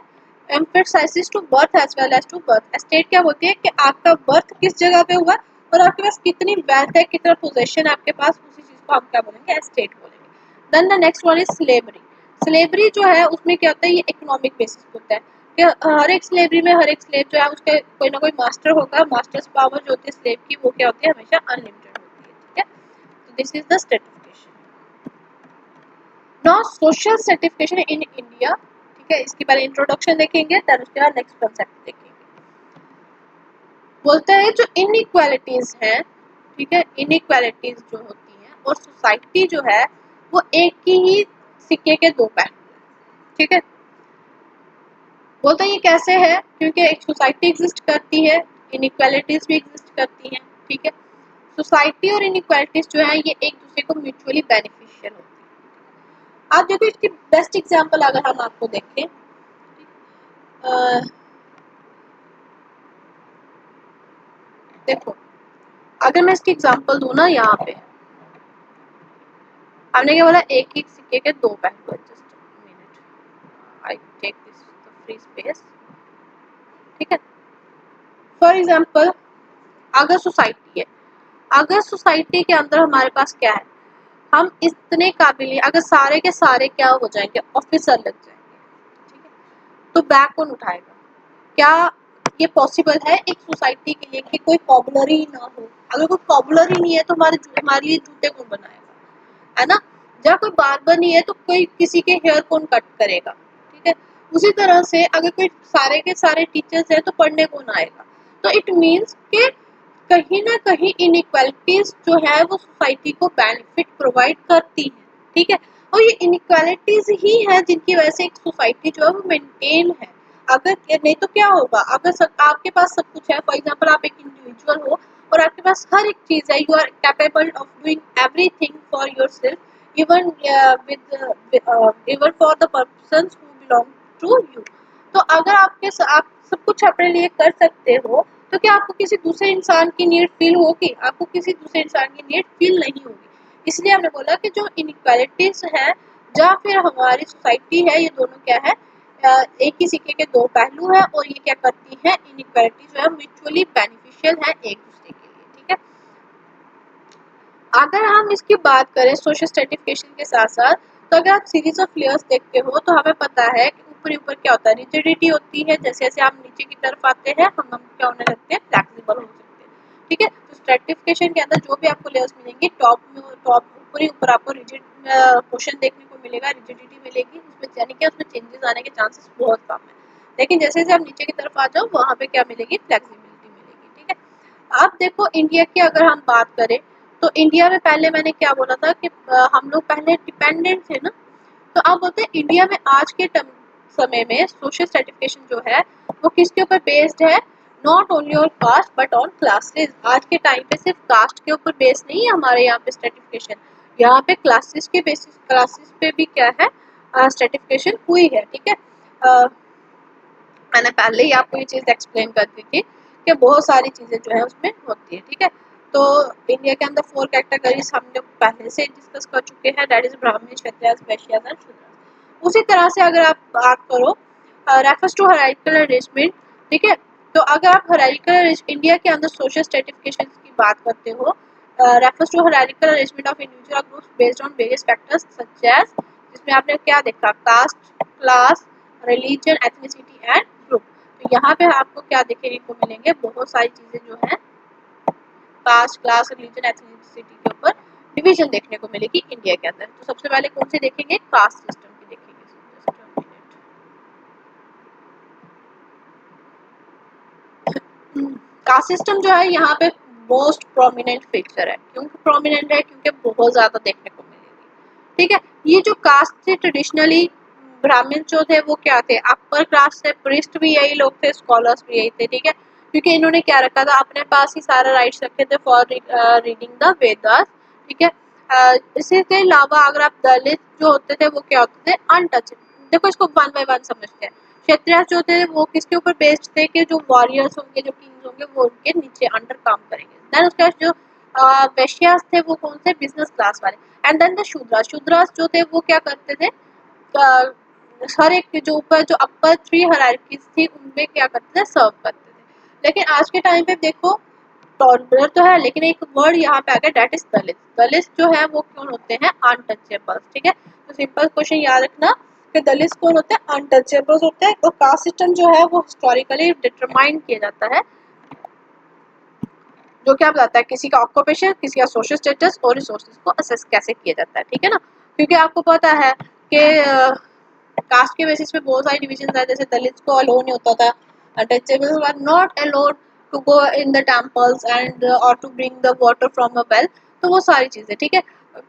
Speaker 1: emphasizes to birth as well as to birth। estate क्या बोलती है कि आपका बर्थ किस जगह पे हुआ और आपके पास कितनी वेल्थ है, कितना पोजेशन है आपके पास, उसी चीज को हम क्या बोलेंगे? एस्टेट बोलेंगे। Then the next one is slavery. Slavery जो है उसमें क्या होता है? ये इकोनॉमिक बेसिस होता है कि हर एक स्लेवरी में हर एक स्लेव जो है उसके कोई ना कोई मास्टर होगा। मास्टर्स पावर जो होती है स्लेव की वो क्या होती है? हमेशा अनलिमिटेड होती है, ठीक है। तो this is the stratification. Now social certification in India, ठीक है। इसकी पहले इंट्रोडक्शन देखेंगे, देन उसके बाद नेक्स्ट कंसेप्ट देखेंगे। बोलता है जो इनइक्वालिटीज हैं, ठीक है, इनइक्वालिटीज जो होती हैं, और सोसाइटी जो है वो एक ही सिक्के के दो पहलू हैं। ठीक है, बोलते हैं ये कैसे है, क्योंकि एक सोसाइटी एग्जिस्ट करती है, इनइक्वालिटीज भी एग्जिस्ट करती हैं। ठीक है, सोसाइटी और इनइक्वालिटीज जो है ये एक दूसरे को म्यूचुअली बेनिफिशियल होती है। आप देखो इसकी बेस्ट एग्जांपल अगर हम आपको देखें, देखो अगर मैं इसकी एग्जांपल दूं ना, यहाँ पे हमने क्या बोला, एक एक सिक्के के दो पहलू है। Just minute, I take this free space. ठीक है, फॉर एग्जांपल अगर सोसाइटी है, अगर सोसाइटी के अंदर हमारे पास क्या है, हम इतने काबिल, अगर सारे के सारे क्या हो जाएंगे, ऑफिसर लग जाएंगे। ठीक है, तो बैग कौन उठाएगा? क्या ये पॉसिबल है एक सोसाइटी के लिए कि कोई कॉबलरी ना हो? अगर कोई कॉबलरी नहीं है तो हमारे लिए जूते कौन बनाएगा, है ना? जब कोई बार्बर नहीं है तो कोई किसी के हेयर कौन कट करेगा? ठीक है, उसी तरह से अगर कोई सारे के सारे टीचर्स हैं तो पढ़ने कौन आएगा? तो इट मीन्स कि कहीं ना कहीं इनइक्वालिटीज जो है वो सोसाइटी को बेनिफिट प्रोवाइड करती है। ठीक है, और ये इनइक्वालिटीज ही है जिनकी वजह से एक सोसाइटी जो है वो मेंटेन है। अगर नहीं तो क्या होगा, अगर आपके पास सब कुछ है, फॉर एग्जांपल आप एक इंडिविजुअल हो और आपके पास हर एक चीज है, you are capable of doing everything for yourself, even even for the persons who belong to you. तो अगर आप सब कुछ अपने लिए कर सकते हो, तो क्या आपको किसी दूसरे इंसान की नीड फील होगी? आपको किसी दूसरे इंसान की नीड फील नहीं होगी। इसलिए हमने बोला कि जो इनइक्वालिटीज है या फिर हमारी सोसाइटी है, ये दोनों क्या है, एक ही सिक्के के दो पहलू है, और ये क्या करती है, इनइक्वालिटी जो है म्यूचुअली बेनिफिशियल है एक दूसरे के लिए। ठीक है, अगर हम इसकी बात करें सोशल स्ट्रेटिफिकेशन के साथ साथ, तो अगर आप सीरीज ऑफ लेयर्स देखते हो तो हमें पता है कि ऊपर ऊपर क्या होता है, रिजिडिटी होती है। जैसे जैसे आप नीचे की तरफ आते हैं हम क्या होने लगते हैं, फ्लेक्सिबल हो सकते हैं। ठीक है, तो स्ट्रेटिफिकेशन के अंदर जो भी आपको लेयर्स मिलेंगे, टॉप ऊपर ही ऊपर आपको रिजिड पोर्शन देखने को मिलेगा, रिजिडिटी मिलेगी उसमें, यानी कि उसमें चेंजेस आने के चांसेस बहुत कम है। लेकिन जैसे जैसे आप नीचे की तरफ आ जाओ वहाँ पे क्या मिलेगी, फ्लेक्सिबिलिटी मिलेगी। ठीक है, आप देखो इंडिया की अगर हम बात करें, तो इंडिया में पहले मैंने क्या बोला था कि हम लोग पहले डिपेंडेंट थे ना, तो आप बोलते हैं इंडिया में आज के समय में सोशल सर्टिफिकेशन जो है वो किसके ऊपर बेस्ड है, not only on caste but on classes. आज के टाइम पे सिर्फ कास्ट के ऊपर बेस नहीं है हमारे यहाँ पे सर्टिफिकेशन, यहाँ पे क्लासेस के बेसिस, क्लासेस पे भी क्या है, सर्टिफिकेशन हुई है। ठीक है, मैंने पहले ही आपको ये चीज़ एक्सप्लेन कर दी थी कि बहुत सारी चीज़ें जो है उसमें होती है। ठीक है, तो इंडिया के अंदर 4 कैटेगरीज हम लोग पहले से डिस्कस कर चुके हैं, दैट इज ब्राह्मण, क्षत्रिय, वैश्य एंड शूद्र। उसी तरह से अगर आप बात करो रेफर्स टू हायरार्किकल अरेंजमेंट। ठीक है, तो अगर आप हायरार्किकल इंडिया के अंदर सोशल स्ट्रेटिफिकेशन की बात करते हो, refers to hierarchical arrangement of individual groups based on various factors such as, जिसमें आपने क्या देखा, caste, class, religion, ethnicity and group. तो यहाँ पे आपको क्या देखने को मिलेंगे, बहुत सारी चीजें जो है कास्ट, क्लास, रिलीजन, एथनिसिटी के ऊपर डिवीजन देखने को मिलेगी इंडिया के अंदर। तो सबसे पहले कौन सी देखेंगे, कास्ट सिस्टम की देखेंगे। कास्ट सिस्टम जो है यहाँ पे मोस्ट प्रोमिनेंट फीचर है। क्यों प्रोमिनेंट है, क्योंकि बहुत ज्यादा देखने को मिलेगी। ठीक है, ये जो कास्ट थे ट्रेडिशनली, ब्राह्मण जो थे वो क्या थे, अपर क्लास से, प्रिस्ट भी यही लोग थे, स्कॉलर्स भी यही थे। ठीक है, क्योंकि इन्होंने क्या रखा था, अपने पास ही सारा राइट्स रखे थे फॉर रीडिंग द वेदास। ठीक है, इसी के अलावा अगर आप दलित जो होते थे वो क्या होते थे, अनटचेबल। देखो इसको वन बाय वन समझते हैं। क्षत्रिय जो थे वो किसके ऊपर बेस्ड थे, कि जो वॉरियर्स होंगे, जो किंग्स होंगे, वो उनके नीचे अंडर काम करेंगे। देन उसके बाद जो वैश्यास थे वो कौन थे, बिजनेस क्लास वाले। And then the Shudras, Shudras जो थे वो क्या करते थे, हर एक जो ऊपर जो अपर 3 हायरार्कीज थी उनमें क्या करते थे, सर्व करते थे। लेकिन आज के टाइम पे देखो, टॉलर तो है लेकिन एक वर्ड यहाँ पे आ गया, डेट इज दलित। दलित जो है वो कौन होते हैं, अनटचेबल। ठीक है, तो सिंपल क्वेश्चन याद रखना कि दलित कौन होते हैं, अनटचेबल होते हैं। और कास्ट सिस्टम जो है वो हिस्टोरिकली डिटरमाइन किया जाता है, जो क्या बताता है किसी का ऑक्यूपेशन, किसी का सोशल स्टेटस और रिसोर्सेज को असेस कैसे किया जाता है। ठीक है ना, क्योंकि आपको पता है कि कास्ट के बेसिस पे बहुत सारी डिविजन है, जैसे दलित को अलो नहीं होता था, untouchable not allowed to go in the temples and और to bring the water from a well, तो वो सारी चीज़ें, ठीक है।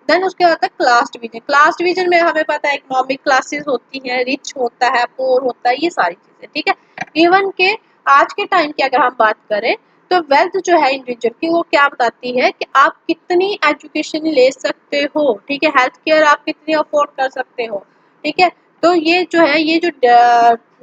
Speaker 1: देन उसके बाद है क्लास डिवीजन। क्लास डिवीजन में हमें पता है इकोनॉमिक क्लासेस होती हैं, रिच होता है, पोर होता है, ये सारी चीज़ें, ठीक है। इवन के आज के टाइम की अगर हम बात करें तो वेल्थ जो है इंडिविजुअल की वो क्या बताती है कि आप कितनी एजुकेशन ले सकते हो, ठीक है, हेल्थ केयर आप कितनी अफोर्ड कर सकते हो, ठीक है। तो ये जो है, ये जो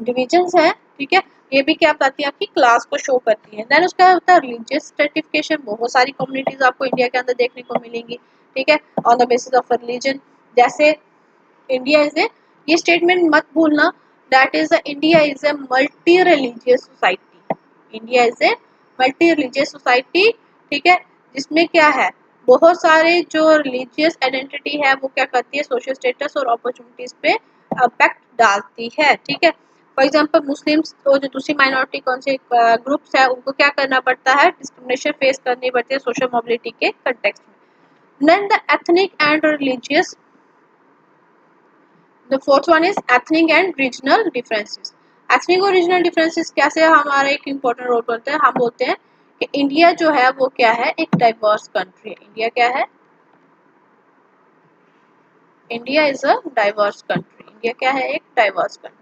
Speaker 1: डिविजन्स हैं, ठीक है, ये भी क्या बताती है, आपकी क्लास को शो करती है। देन उसका होता है रिलीजियस स्ट्रेटिफिकेशन। बहुत सारी कम्युनिटीज आपको इंडिया के अंदर देखने को मिलेंगी, ठीक है, on the basis of religion. जैसे इंडिया इज ए, ये स्टेटमेंट मत भूलना, that is India is a multi religious society. India is a multi religious society, ठीक है, जिसमें क्या है, बहुत सारे जो रिलीजियस आइडेंटिटी है वो क्या करती है, सोशल स्टेटस और अपॉर्चुनिटीज पे इम्पैक्ट डालती है, ठीक है। फॉर एग्जांपल मुस्लिम्स तो जो दूसरी माइनॉरिटी कौन से ग्रुप्स है उनको क्या करना पड़ता है, डिस्क्रिमिनेशन फेस करनी पड़ती है सोशल मोबिलिटी के कंटेक्स्ट में। Then the ethnic and religious, the fourth one is ethnic and regional differences. Ethnic और रीजनल डिफरेंसेस कैसे हमारा एक इम्पोर्टेंट रोल करते हैं, हम बोलते हैं कि इंडिया जो है वो क्या है, एक डाइवर्स कंट्री है। इंडिया क्या है, India is a diverse country. India क्या है, एक डाइवर्स कंट्री,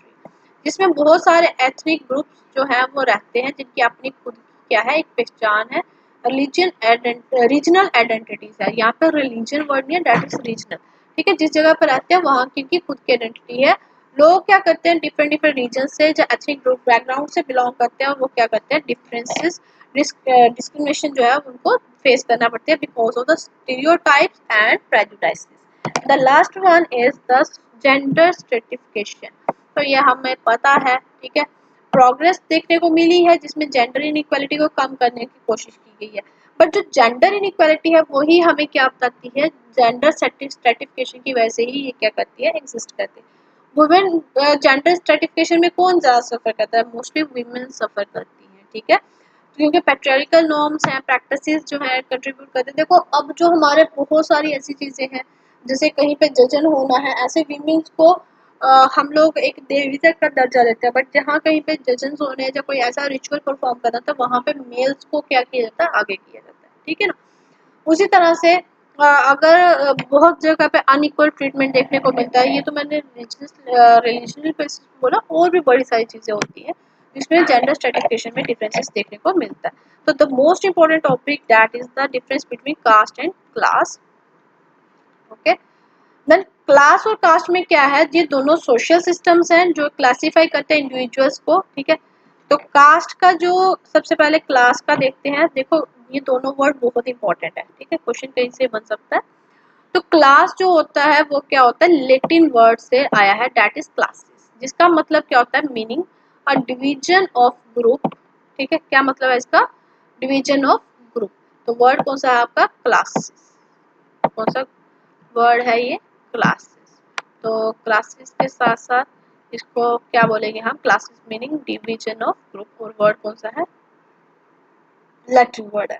Speaker 1: जिसमें बहुत सारे एथनिक ग्रुप्स जो हैं वो रहते हैं, जिनकी अपनी खुद की क्या है, एक पहचान है। रिलीजन रीजनल आइडेंटिटीज है, यहाँ पर रिलीजन वर्ड नहीं है, दैट इज रीजनल, ठीक है। जिस जगह पर रहते हैं वहाँ की खुद की आइडेंटिटी है। लोग क्या करते हैं, डिफरेंट डिफरेंट रीजन से जो एथनिक ग्रुप बैकग्राउंड से बिलोंग करते हैं वो क्या करते हैं, डिफरेंसेस डिस्क्रिमिनेशन जो है उनको फेस करना पड़ता है because of the stereotypes and prejudices. The last one is the gender stratification। तो ये हमें पता है, ठीक है, प्रोग्रेस देखने को मिली है जिसमें जेंडर इनइक्वालिटी को कम करने की कोशिश की गई है, बट जो जेंडर इनइक्वालिटी है वही हमें क्या बताती है, जेंडर स्ट्रेटिफिकेशन की वजह से ही ये क्या करती है, एग्जिस्ट करती है। वुमेन जेंडर स्ट्रेटिफिकेशन में कौन ज़्यादा सफ़र करता है, मोस्टली वीमेन सफ़र करती हैं, ठीक है, क्योंकि पेट्रियार्कल नॉर्म्स हैं, प्रैक्टिसेस जो हैं कंट्रीब्यूट करते हैं। देखो अब जो हमारे बहुत सारी ऐसी चीज़ें हैं, जैसे कहीं पे जजन होना है, ऐसे वीमेंस को हम लोग एक देवी तक का दर्जा देते हैं, बट जहाँ कहीं पे जजन होने या कोई ऐसा रिचुअल परफॉर्म करना था वहाँ पे मेल्स को क्या किया जाता है, आगे किया जाता है, ठीक है ना। उसी तरह से अगर बहुत जगह पे अनइक्वल ट्रीटमेंट देखने को मिलता है, ये तो मैंने रिलीजनल बेसिस पे बोला, और भी बड़ी सारी चीज़ें होती हैं जिसमें जेंडर स्ट्रेटिफिकेशन में डिफरेंसेस देखने को मिलता है। तो the most important topic that is the difference between caste and class, okay. Then class और कास्ट में क्या है, ये दोनों सोशल सिस्टम्स हैं जो क्लासीफाई करते हैं इंडिविजुअल्स को, ठीक है। तो कास्ट का जो सबसे पहले क्लास का देखते हैं, देखो ये दोनों वर्ड बहुत इंपॉर्टेंट है, ठीक है, क्वेश्चन कहीं से बन सकता है। तो क्लास जो होता है वो क्या होता है, लेटिन वर्ड से आया है, दैट इज क्लासेस, जिसका मतलब क्या होता है, meaning a division of group, ठीक है। क्या मतलब है इसका, डिवीजन ऑफ ग्रुप। तो वर्ड कौन सा है आपका, क्लासेस, कौन सा वर्ड है ये, क्लासेस। तो क्लासेस के साथ साथ इसको क्या बोलेंगे हम, classes meaning division of group, और वर्ड कौन सा है, लैटिन वर्ड है।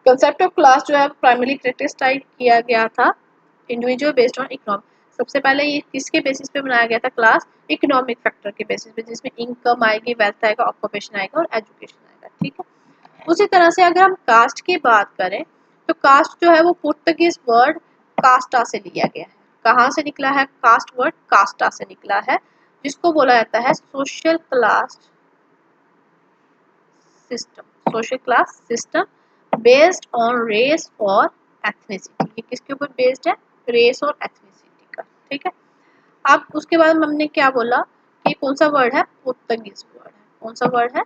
Speaker 1: कंसेप्ट ऑफ क्लास जो है प्राइमरी क्रिटिसाइज किया गया था इंडिविजुअल बेस्ड ऑन इकोनॉमिक। सबसे पहले ये किसके बेसिस पे बनाया गया था क्लास, इकोनॉमिक फैक्टर के बेसिस पे, जिसमें इनकम आएगी, वेल्थ आएगा, ऑक्यूपेशन आएगा और एजुकेशन आएगा, ठीक है। उसी तरह से अगर हम कास्ट की बात करें तो कास्ट जो है वो पुर्तगीज वर्ड कास्टा से लिया गया है। कहाँ से निकला है, कास्ट वर्ड कास्टा से निकला है, जिसको बोला जाता है social class system, social class system based on race और एथनिसिटी। ये किसके ऊपर बेस्ड है, रेस और एथनिसिटी का, ठीक है। अब उसके बाद हमने क्या बोला कि कौन सा वर्ड है, पुर्तगीज वर्ड है, कौन सा वर्ड है,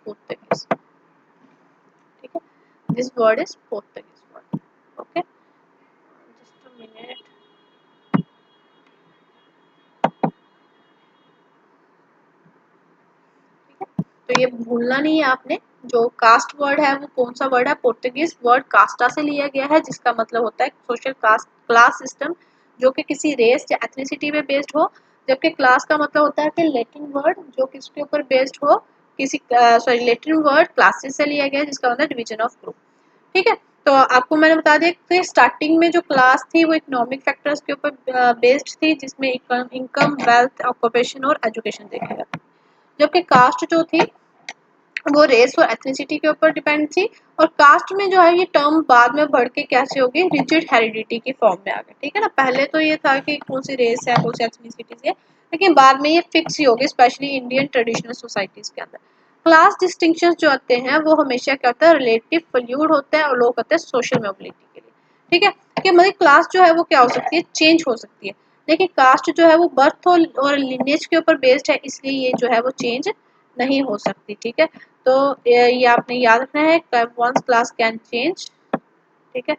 Speaker 1: पुर्तगीज, ठीक है। This word is Portuguese word, okay. Just a minute, तो ये भूलना नहीं है आपने, जो कास्ट वर्ड है वो कौन सा वर्ड है, पोर्तुगीज वर्ड कास्टा से लिया गया है, जिसका मतलब होता है सोशल कास्ट क्लास सिस्टम जो कि किसी रेस या एथनिसिटी पे बेस्ड हो। जबकि क्लास का मतलब होता है कि लैटिन वर्ड जो किसके ऊपर बेस्ड हो, किसी सॉरी लैटिन वर्ड क्लासेस से लिया गया है, जिसका मतलब डिवीजन ऑफ ग्रुप, ठीक है। तो आपको मैंने बता दिया कि स्टार्टिंग में जो क्लास थी वो इकोनॉमिक फैक्टर्स के ऊपर बेस्ड थी, जिसमें इनकम, वेल्थ, ऑक्यूपेशन और एजुकेशन देखा गया। जबकि कास्ट जो थी वो रेस और एथनिसिटी के ऊपर डिपेंड थी। और कास्ट में जो है ये टर्म बाद में बढ़ के कैसे हो गई, रिजिड हेरिडिटी की फॉर्म में आ गई, ठीक है ना। पहले तो ये था कि कौन सी रेस है, कौन सी एथनिसिटी है, लेकिन बाद में ये फिक्स ही हो गई, स्पेशली इंडियन ट्रेडिशनल सोसाइटीज के अंदर। क्लास डिस्टिंक्शन जो आते हैं वो हमेशा क्या होता है, रिलेटिव फ्लूइड होता है, और लोग कहते हैं सोशल मोबिलिटी के लिए, ठीक है। कि मतलब क्लास जो है वो क्या हो सकती है, चेंज हो सकती है, लेकिन कास्ट जो है वो बर्थ और लिनेज के ऊपर बेस्ड है, इसलिए ये जो है वो चेंज नहीं हो सकती, ठीक है। तो ये आपने याद रखना है, वंस क्लास कैन चेंज, ठीक है।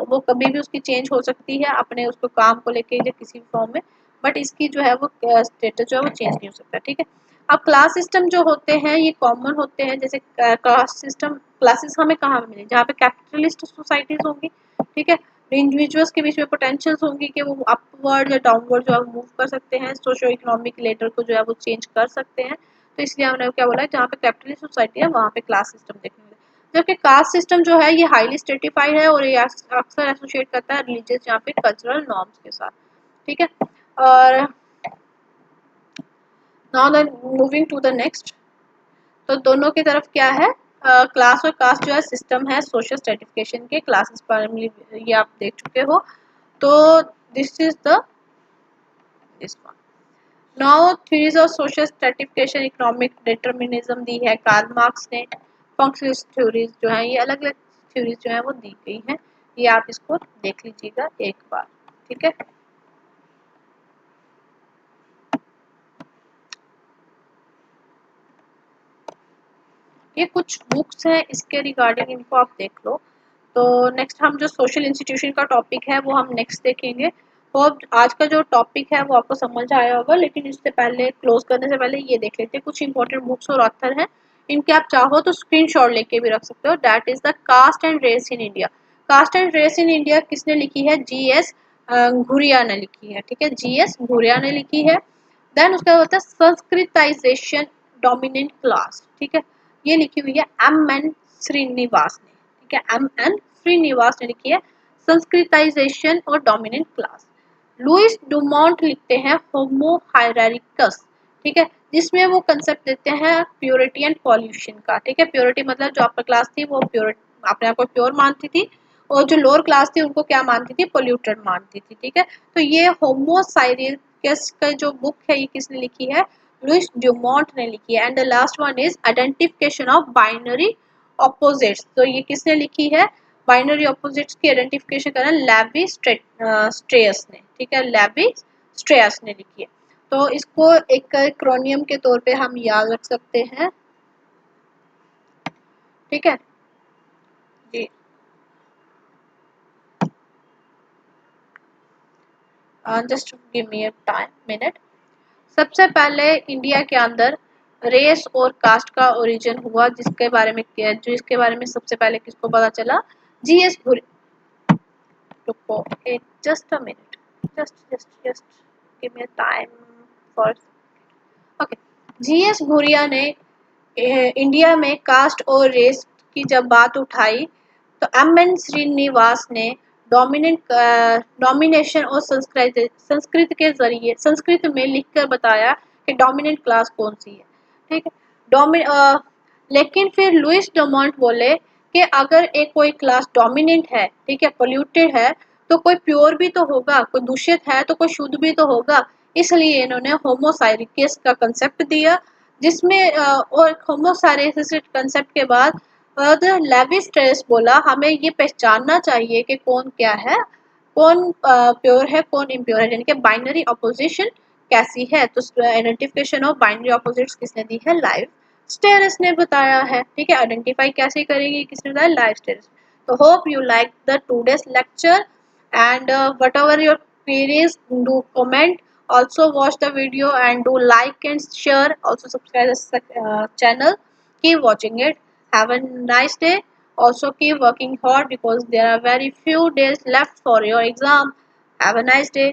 Speaker 1: वो कभी भी उसकी चेंज हो सकती है अपने उसको काम को लेके या किसी भी फॉर्म में, बट इसकी जो है वो स्टेटस जो है वो चेंज नहीं हो सकता, ठीक है। अब क्लास सिस्टम जो होते हैं ये कॉमन होते हैं, जैसे क्लास सिस्टम, क्लासेस हमें कहाँ मिले, जहाँ पे कैपिटलिस्ट सोसाइटीज होंगी, ठीक है। इंडिविजुअल्स के बीच में पोटेंशियल्स होंगी कि वो अपवर्ड या डाउनवर्ड जो है मूव कर सकते हैं, सोशो इकोनॉमिक लेटर को जो है वो चेंज कर सकते हैं। तो इसलिए हमने क्या बोला, जहाँ पे कैपिटलिस्ट सोसाइटी है वहाँ पे क्लास सिस्टम देखने मिले। जबकि कास्ट सिस्टम जो है ये हाईली स्ट्रेटिफाइड है, और ये अक्सर एसोसिएट करता है रिलीजियस यहाँ पे कल्चरल नॉर्म्स के साथ, ठीक है। और now then moving to the next, तो दोनों की तरफ क्या है, क्लास और कास्ट जो है सिस्टम है सोशल स्ट्रेटिफिकेशन के, क्लासेस प्राइमरी ये आप देख चुके हो। तो this is the this one. Now theories of social stratification, economic determinism दी है कार्ल मार्क्स ने। फंक्शनलिस्ट थ्योरीज जो है ये अलग अलग थ्योरीज जो है वो दी गई हैं, ये आप इसको देख लीजिएगा एक बार, ठीक है। ये कुछ बुक्स हैं इसके रिगार्डिंग, इनको आप देख लो। तो नेक्स्ट हम जो सोशल इंस्टीट्यूशन का टॉपिक है वो हम नेक्स्ट देखेंगे। तो अब आज का जो टॉपिक है वो आपको समझ आया होगा, लेकिन इससे पहले क्लोज करने से पहले ये देख लेते हैं कुछ इंपॉर्टेंट बुक्स और ऑथर हैं, इनके आप चाहो तो स्क्रीनशॉट लेके भी रख सकते हो। That is the caste and race in India. Caste and race in India किसने लिखी है, GS घुरिया ने लिखी है, ठीक है, GS घुरिया ने लिखी है। देन उसका होता है संस्कृताइजेशन डोमिनेंट क्लास, ठीक है, ये लिखी हुई है M N श्रीनिवास ने, ठीक है, M N श्रीनिवास ने लिखी है संस्कृताइजेशन और डोमिनेंट क्लास। लुइस डुमोंट लिखते हैं होमो हायरार्किकस, ठीक है, जिसमें वो कंसेप्ट देते हैं प्योरिटी एंड पॉल्यूशन का, ठीक है। प्योरिटी मतलब जो अपर क्लास थी वो प्योर अपने आप को प्योर मानती थी, और जो लोअर क्लास थी उनको क्या मानती थी, पोल्यूटेड मानती थी, ठीक है। तो ये होमो साइरिकस का जो बुक है ये किसने लिखी है, लुइस ड्यूमोंट ने लिखी है। And the last one is identification of binary opposites, तो ये किसने लिखी है, बाइनरी ऑपोजिट्स की आइडेंटिफिकेशन करना लेवी स्ट्रेयस ने, ठीक है, लेवी स्ट्रेयस ने लिखी है। तो इसको एक एक्रोनियम के तौर पे हम याद रख सकते हैं, ठीक है जी। Just give me a time minute. सबसे पहले इंडिया के अंदर रेस और कास्ट का ओरिजिन हुआ, जिसके बारे में जो इसके बारे में सबसे पहले किसको पता चला, GS घुरी, रुको just a minute, just give me time for, okay. GS घुरिया ने इंडिया में कास्ट और रेस की जब बात उठाई, तो M N श्रीनिवास ने डोमिनेशन और संस्कृत के जरिए संस्कृत में लिखकर बताया कि डोमिनेंट क्लास कौन सी है, ठीक है। लेकिन फिर लुइस डोमोंट बोले कि अगर एक कोई क्लास डोमिनेंट है, ठीक है, पोल्यूटेड है, तो कोई प्योर भी तो होगा, कोई दूषित है तो कोई शुद्ध भी तो होगा। इसलिए इन्होंने होमोसाइरिकस का कंसेप्ट दिया, जिसमें और होमोसाइरिकस कंसेप्ट के बाद लेवी स्ट्रेस बोला हमें ये पहचानना चाहिए कि कौन क्या है, कौन प्योर है कौन इम्प्योर है, यानी कि बाइनरी अपोजिशन कैसी है। तो आइडेंटिफिकेशन ऑफ बाइनरी अपोजिट्स किसने दी है, लाइव स्टेरस ने बताया है, ठीक है। आइडेंटिफाई कैसे करेंगे, किसने बताया, लाइव स्टेरस। तो hope you like the today's lecture, and whatever your queries, do comment, also watch the video and do like and share, also subscribe the channel, keep watching it, have a nice day, also keep working hard because there are very few days left for your exam. Have a nice day.